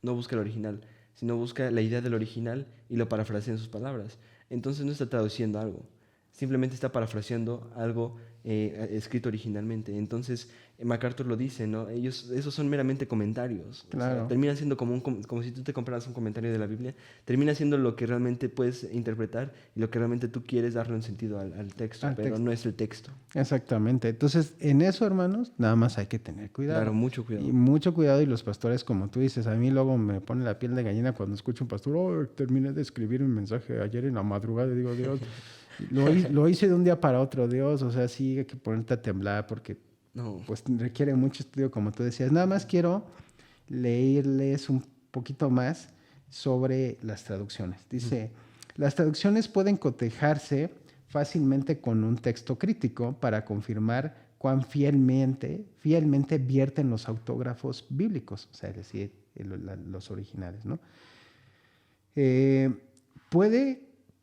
no busca el original, sino busca la idea del original y lo parafrasea en sus palabras. Entonces no está traduciendo algo, simplemente está parafraseando algo escrito originalmente. Entonces MacArthur lo dice, ¿no? Esos son meramente comentarios. Claro. O sea, termina siendo como si tú te compraras un comentario de la Biblia, termina siendo lo que realmente puedes interpretar y lo que realmente tú quieres darle un sentido al texto, pero no es el texto. Exactamente. Entonces, en eso, hermanos, nada más hay que tener cuidado. Claro, mucho cuidado. Y mucho cuidado, y los pastores, como tú dices, a mí luego me pone la piel de gallina cuando escucho un pastor, oh, terminé de escribir un mensaje ayer en la madrugada, y digo, Dios, lo hice de un día para otro, Dios, o sea, sí hay que ponerte a temblar porque pues requiere mucho estudio, como tú decías. Nada más quiero leerles un poquito más sobre las traducciones. Dice, las traducciones pueden cotejarse fácilmente con un texto crítico para confirmar cuán fielmente vierten los autógrafos bíblicos, o sea, es decir, los originales, ¿no?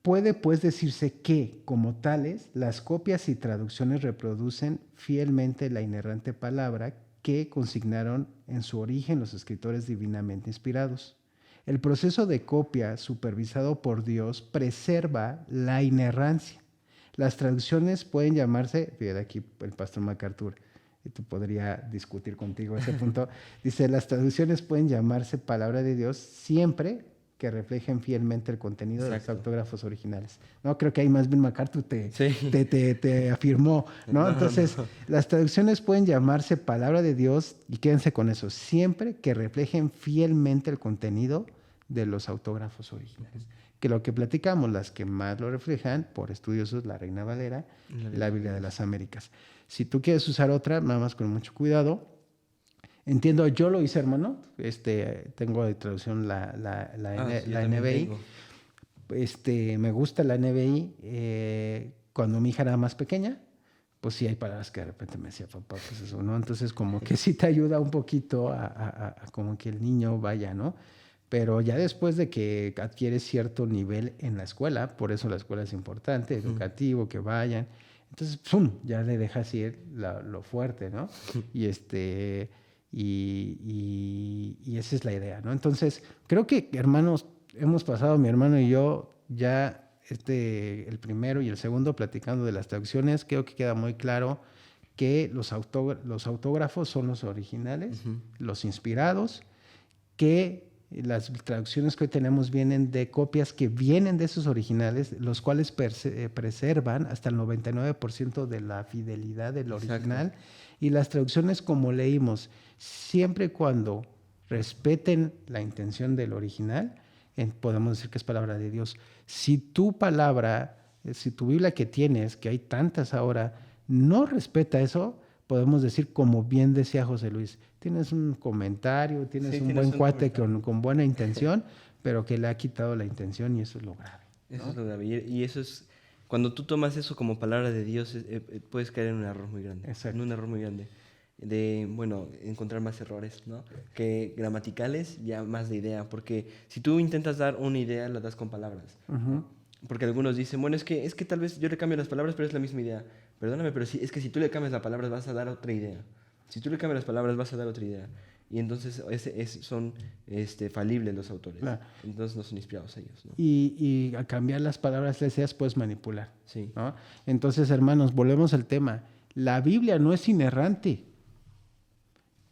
Puede pues decirse que, como tales, las copias y traducciones reproducen fielmente la inerrante palabra que consignaron en su origen los escritores divinamente inspirados. El proceso de copia, supervisado por Dios, preserva la inerrancia. Las traducciones pueden llamarse, fíjate aquí el pastor MacArthur, y tú podría discutir contigo ese punto, dice, las traducciones pueden llamarse palabra de Dios siempre que reflejen fielmente el contenido de los autógrafos originales. No, creo que ahí más bien MacArthur te afirmó, ¿no? Entonces, las traducciones pueden llamarse palabra de Dios, y quédense con eso, siempre que reflejen fielmente el contenido de los autógrafos originales. Que lo que platicamos, las que más lo reflejan, por estudiosos, la Reina Valera, la Biblia de las Américas. Si tú quieres usar otra, nada más con mucho cuidado. Entiendo, yo lo hice, hermano. Tengo de traducción la NBI. Me gusta la NBI. Cuando mi hija era más pequeña, pues sí hay palabras que de repente me decía, papá, pues eso, ¿no? Entonces como que sí te ayuda un poquito a como que el niño vaya, ¿no? Pero ya después de que adquieres cierto nivel en la escuela, por eso la escuela es importante, educativo, que vayan, entonces, ¡pum!, ya le dejas ir lo fuerte, ¿no? Y y esa es la idea, ¿no? Entonces, creo que, hermanos, hemos pasado, mi hermano y yo, ya el primero y el segundo platicando de las traducciones. Creo que queda muy claro que los autógrafos son los originales, los inspirados, que las traducciones que hoy tenemos vienen de copias que vienen de esos originales, los cuales preservan hasta el 99% de la fidelidad del original. Exacto. Y las traducciones, como leímos, siempre y cuando respeten la intención del original, podemos decir que es palabra de Dios. Si tu palabra, si tu Biblia que tienes, que hay tantas ahora, no respeta eso, podemos decir, como bien decía José Luis, tienes un comentario, tienes un buen cuate con buena intención, pero que le ha quitado la intención, y eso es lo grave, ¿no? Eso es lo grave. Y eso es, cuando tú tomas eso como palabra de Dios, puedes caer en un error muy grande. Exacto. En un error muy grande. Encontrar más errores, ¿no? Que gramaticales, ya más de idea. Porque si tú intentas dar una idea, la das con palabras. Porque algunos dicen, bueno, es que tal vez yo le cambio las palabras, pero es la misma idea. Perdóname, pero es que si tú le cambias las palabras, vas a dar otra idea. Si tú le cambias las palabras, vas a dar otra idea. Y entonces son falibles los autores. Claro. Entonces no son inspirados ellos, ¿no? Y a cambiar las palabras deseas, puedes manipular. Sí. ¿No? Entonces, hermanos, volvemos al tema. La Biblia no es inerrante.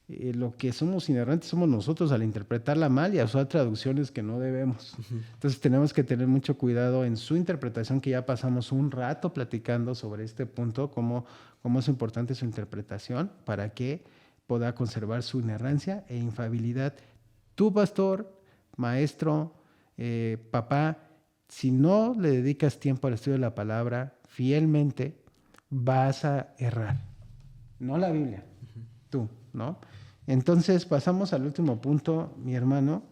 Lo que somos inerrantes somos nosotros al interpretarla mal y a usar traducciones que no debemos. Entonces tenemos que tener mucho cuidado en su interpretación, que ya pasamos un rato platicando sobre este punto, cómo es importante su interpretación para que pueda conservar su inerrancia e infalibilidad. Tú, pastor, maestro, papá, si no le dedicas tiempo al estudio de la palabra fielmente, vas a errar. No la Biblia, tú, ¿no? Entonces pasamos al último punto, mi hermano,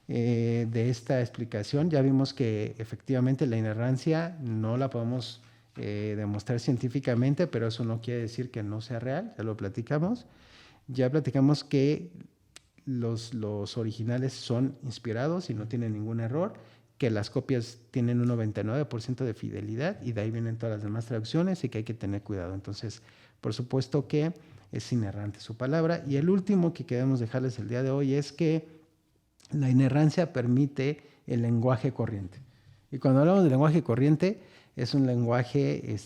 de esta explicación. Ya vimos que efectivamente la inerrancia no la podemos demostrar científicamente, pero eso no quiere decir que no sea real, ya lo platicamos. Ya platicamos que los originales son inspirados y no tienen ningún error, que las copias tienen un 99% de fidelidad, y de ahí vienen todas las demás traducciones, y que hay que tener cuidado. Entonces, por supuesto que es inerrante su palabra. Y el último que queremos dejarles el día de hoy es que La inerrancia permite el lenguaje corriente. Y cuando hablamos de lenguaje corriente, es un lenguaje,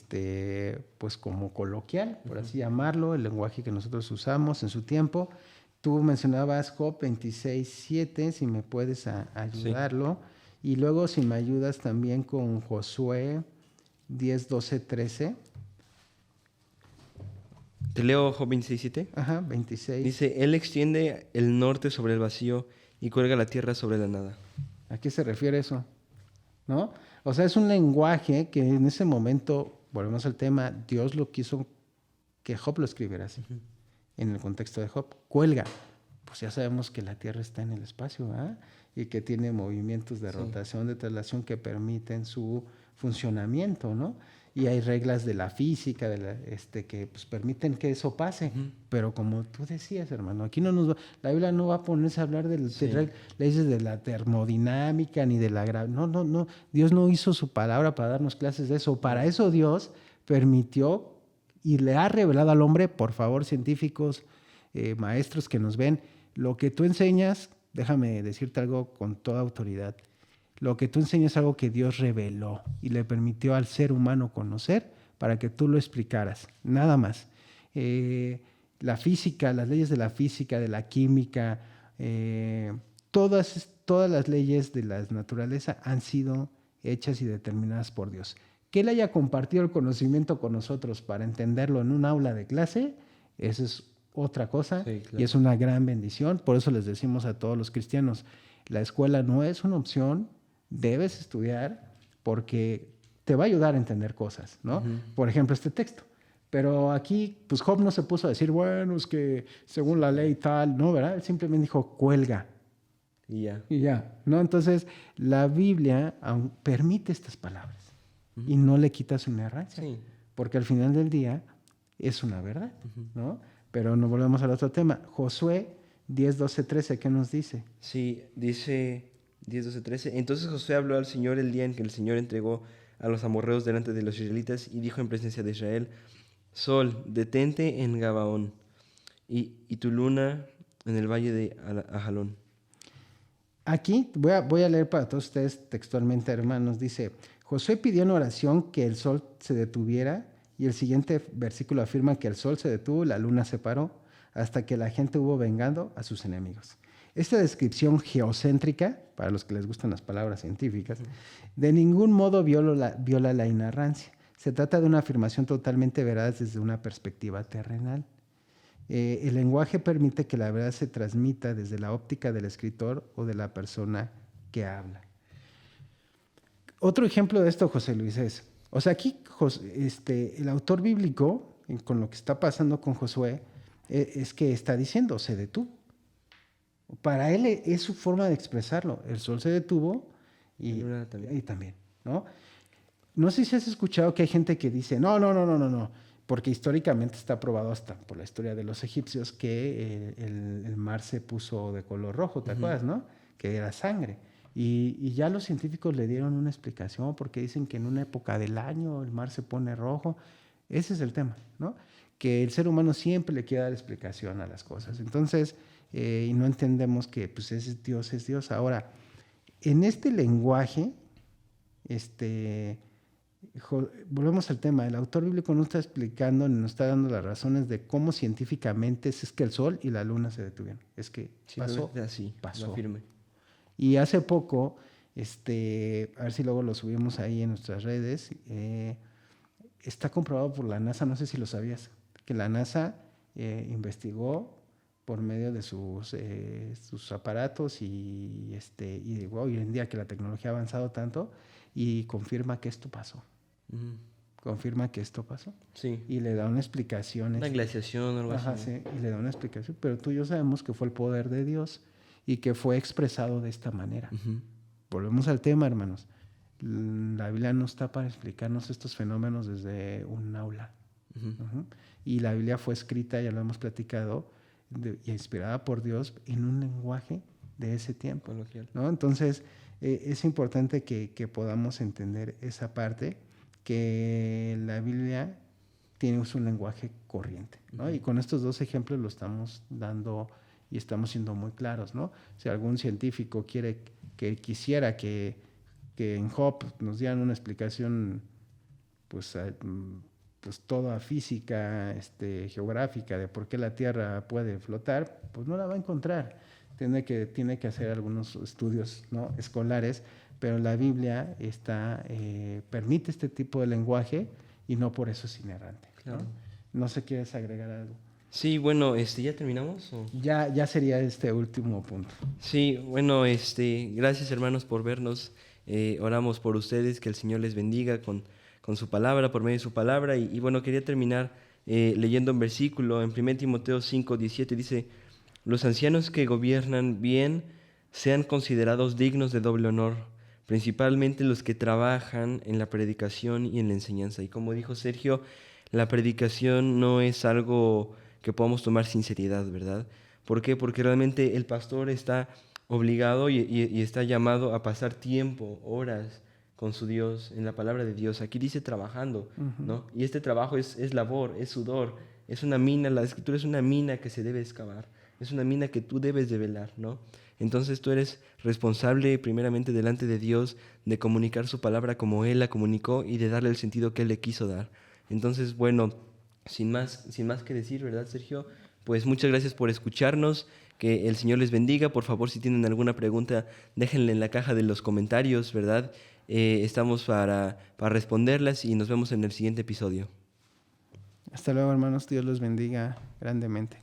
pues como coloquial, por así llamarlo, el lenguaje que nosotros usamos en su tiempo. Tú mencionabas Job 26:7, si me puedes ayudarlo. Sí. Y luego si me ayudas también con Josué 10:12-13. ¿Te leo Job 26:7? Ajá, 26. Dice, Él extiende el norte sobre el vacío y cuelga la tierra sobre la nada. ¿A qué se refiere eso? ¿No? O sea, es un lenguaje que en ese momento, volvemos al tema, Dios lo quiso que Job lo escribiera así, en el contexto de Job. Cuelga. Pues ya sabemos que la Tierra está en el espacio, ¿verdad? Y que tiene movimientos de rotación, de traslación que permiten su funcionamiento, ¿no? Y hay reglas de la física que pues, permiten que eso pase. Pero como tú decías, hermano, aquí la Biblia no va a ponerse a hablar de leyes de la termodinámica ni de la gravedad. No. Dios no hizo su palabra para darnos clases de eso. Para eso Dios permitió y le ha revelado al hombre, por favor, científicos, maestros que nos ven, lo que tú enseñas, déjame decirte algo con toda autoridad, lo que tú enseñas es algo que Dios reveló y le permitió al ser humano conocer para que tú lo explicaras, nada más. La física, las leyes de la física, de la química, todas las leyes de la naturaleza han sido hechas y determinadas por Dios. Que Él haya compartido el conocimiento con nosotros para entenderlo en un aula de clase, eso es otra cosa, sí, claro. Y es una gran bendición. Por eso les decimos a todos los cristianos, la escuela no es una opción, debes estudiar porque te va a ayudar a entender cosas, ¿no? Por ejemplo, este texto. Pero aquí, pues Job no se puso a decir, bueno, es que según la ley tal, ¿no? ¿Verdad? Él simplemente dijo, cuelga. Y ya, ¿no? Entonces, la Biblia permite estas palabras y no le quita su inerrancia, porque al final del día es una verdad, ¿no? Pero nos volvemos al otro tema. Josué 10:12-13, ¿qué nos dice? Sí, dice 10:12-13. Entonces Josué habló al Señor el día en que el Señor entregó a los amorreos delante de los israelitas y dijo en presencia de Israel, Sol, detente en Gabaón y tu luna en el valle de Ajalón. Aquí voy a leer para todos ustedes textualmente, hermanos. Dice, Josué pidió en oración que el sol se detuviera. Y el siguiente versículo afirma que el sol se detuvo, la luna se paró, hasta que la gente hubo vengado a sus enemigos. Esta descripción geocéntrica, para los que les gustan las palabras científicas, de ningún modo viola la inerrancia. Se trata de una afirmación totalmente veraz desde una perspectiva terrenal. El lenguaje permite que la verdad se transmita desde la óptica del escritor o de la persona que habla. Otro ejemplo de esto, José Luis, es... O sea, aquí el autor bíblico, con lo que está pasando con Josué, es que está diciendo, se detuvo. Para él es su forma de expresarlo. El sol se detuvo y también, ¿no? No sé si has escuchado que hay gente que dice, no, porque históricamente está probado hasta por la historia de los egipcios que el mar se puso de color rojo, ¿te acuerdas, no? Que era sangre. Y ya los científicos le dieron una explicación porque dicen que en una época del año el mar se pone rojo. Ese es el tema, ¿no? Que el ser humano siempre le quiere dar explicación a las cosas. Entonces, y no entendemos que pues es Dios. Ahora, en este lenguaje, volvemos al tema, el autor bíblico nos está explicando, nos está dando las razones de cómo científicamente es que el sol y la luna se detuvieron. Es que pasó. Lo afirme. Y hace poco, a ver si luego lo subimos ahí en nuestras redes, está comprobado por la NASA, no sé si lo sabías, que la NASA investigó por medio de sus aparatos y hoy en día que la tecnología ha avanzado tanto y confirma que esto pasó. Confirma que esto pasó. Sí. Y le da una explicación. Una glaciación o algo así. Sí, y le da una explicación. Pero tú y yo sabemos que fue el poder de Dios y que fue expresado de esta manera. Volvemos al tema, hermanos. La Biblia no está para explicarnos estos fenómenos desde un aula. Y la Biblia fue escrita, ya lo hemos platicado, y inspirada por Dios en un lenguaje de ese tiempo, ¿no? Entonces, es importante que podamos entender esa parte, que la Biblia tiene un lenguaje corriente, ¿no? Y con estos dos ejemplos lo estamos dando y estamos siendo muy claros, ¿no? Si algún científico quisiera que en Job nos dieran una explicación, pues toda física, geográfica, de por qué la Tierra puede flotar, pues no la va a encontrar. Tiene que hacer algunos estudios, ¿no?, escolares, pero la Biblia permite este tipo de lenguaje y no por eso es inerrante. Claro. No sé, ¿quieres agregar algo? Sí, bueno, ¿ya terminamos? ¿O? Ya sería este último punto. Sí, bueno, gracias hermanos por vernos. Oramos por ustedes, que el Señor les bendiga con su palabra, por medio de su palabra. Y bueno, quería terminar leyendo un versículo en 1 Timoteo 5:17. Dice: los ancianos que gobiernan bien sean considerados dignos de doble honor, principalmente los que trabajan en la predicación y en la enseñanza. Y como dijo Sergio, la predicación no es algo que podamos tomar sin seriedad, ¿verdad? ¿Por qué? Porque realmente el pastor está obligado y está llamado a pasar tiempo, horas con su Dios, en la palabra de Dios. Aquí dice trabajando, ¿no? Y este trabajo es labor, es sudor, es una mina. La Escritura es una mina que se debe excavar, es una mina que tú debes de velar, ¿no? Entonces tú eres responsable primeramente delante de Dios de comunicar su palabra como Él la comunicó y de darle el sentido que Él le quiso dar. Entonces, bueno, sin más que decir, ¿verdad, Sergio? Pues muchas gracias por escucharnos, que el Señor les bendiga. Por favor, si tienen alguna pregunta, déjenla en la caja de los comentarios, ¿verdad? Estamos para responderlas y nos vemos en el siguiente episodio. Hasta luego, hermanos. Dios los bendiga grandemente.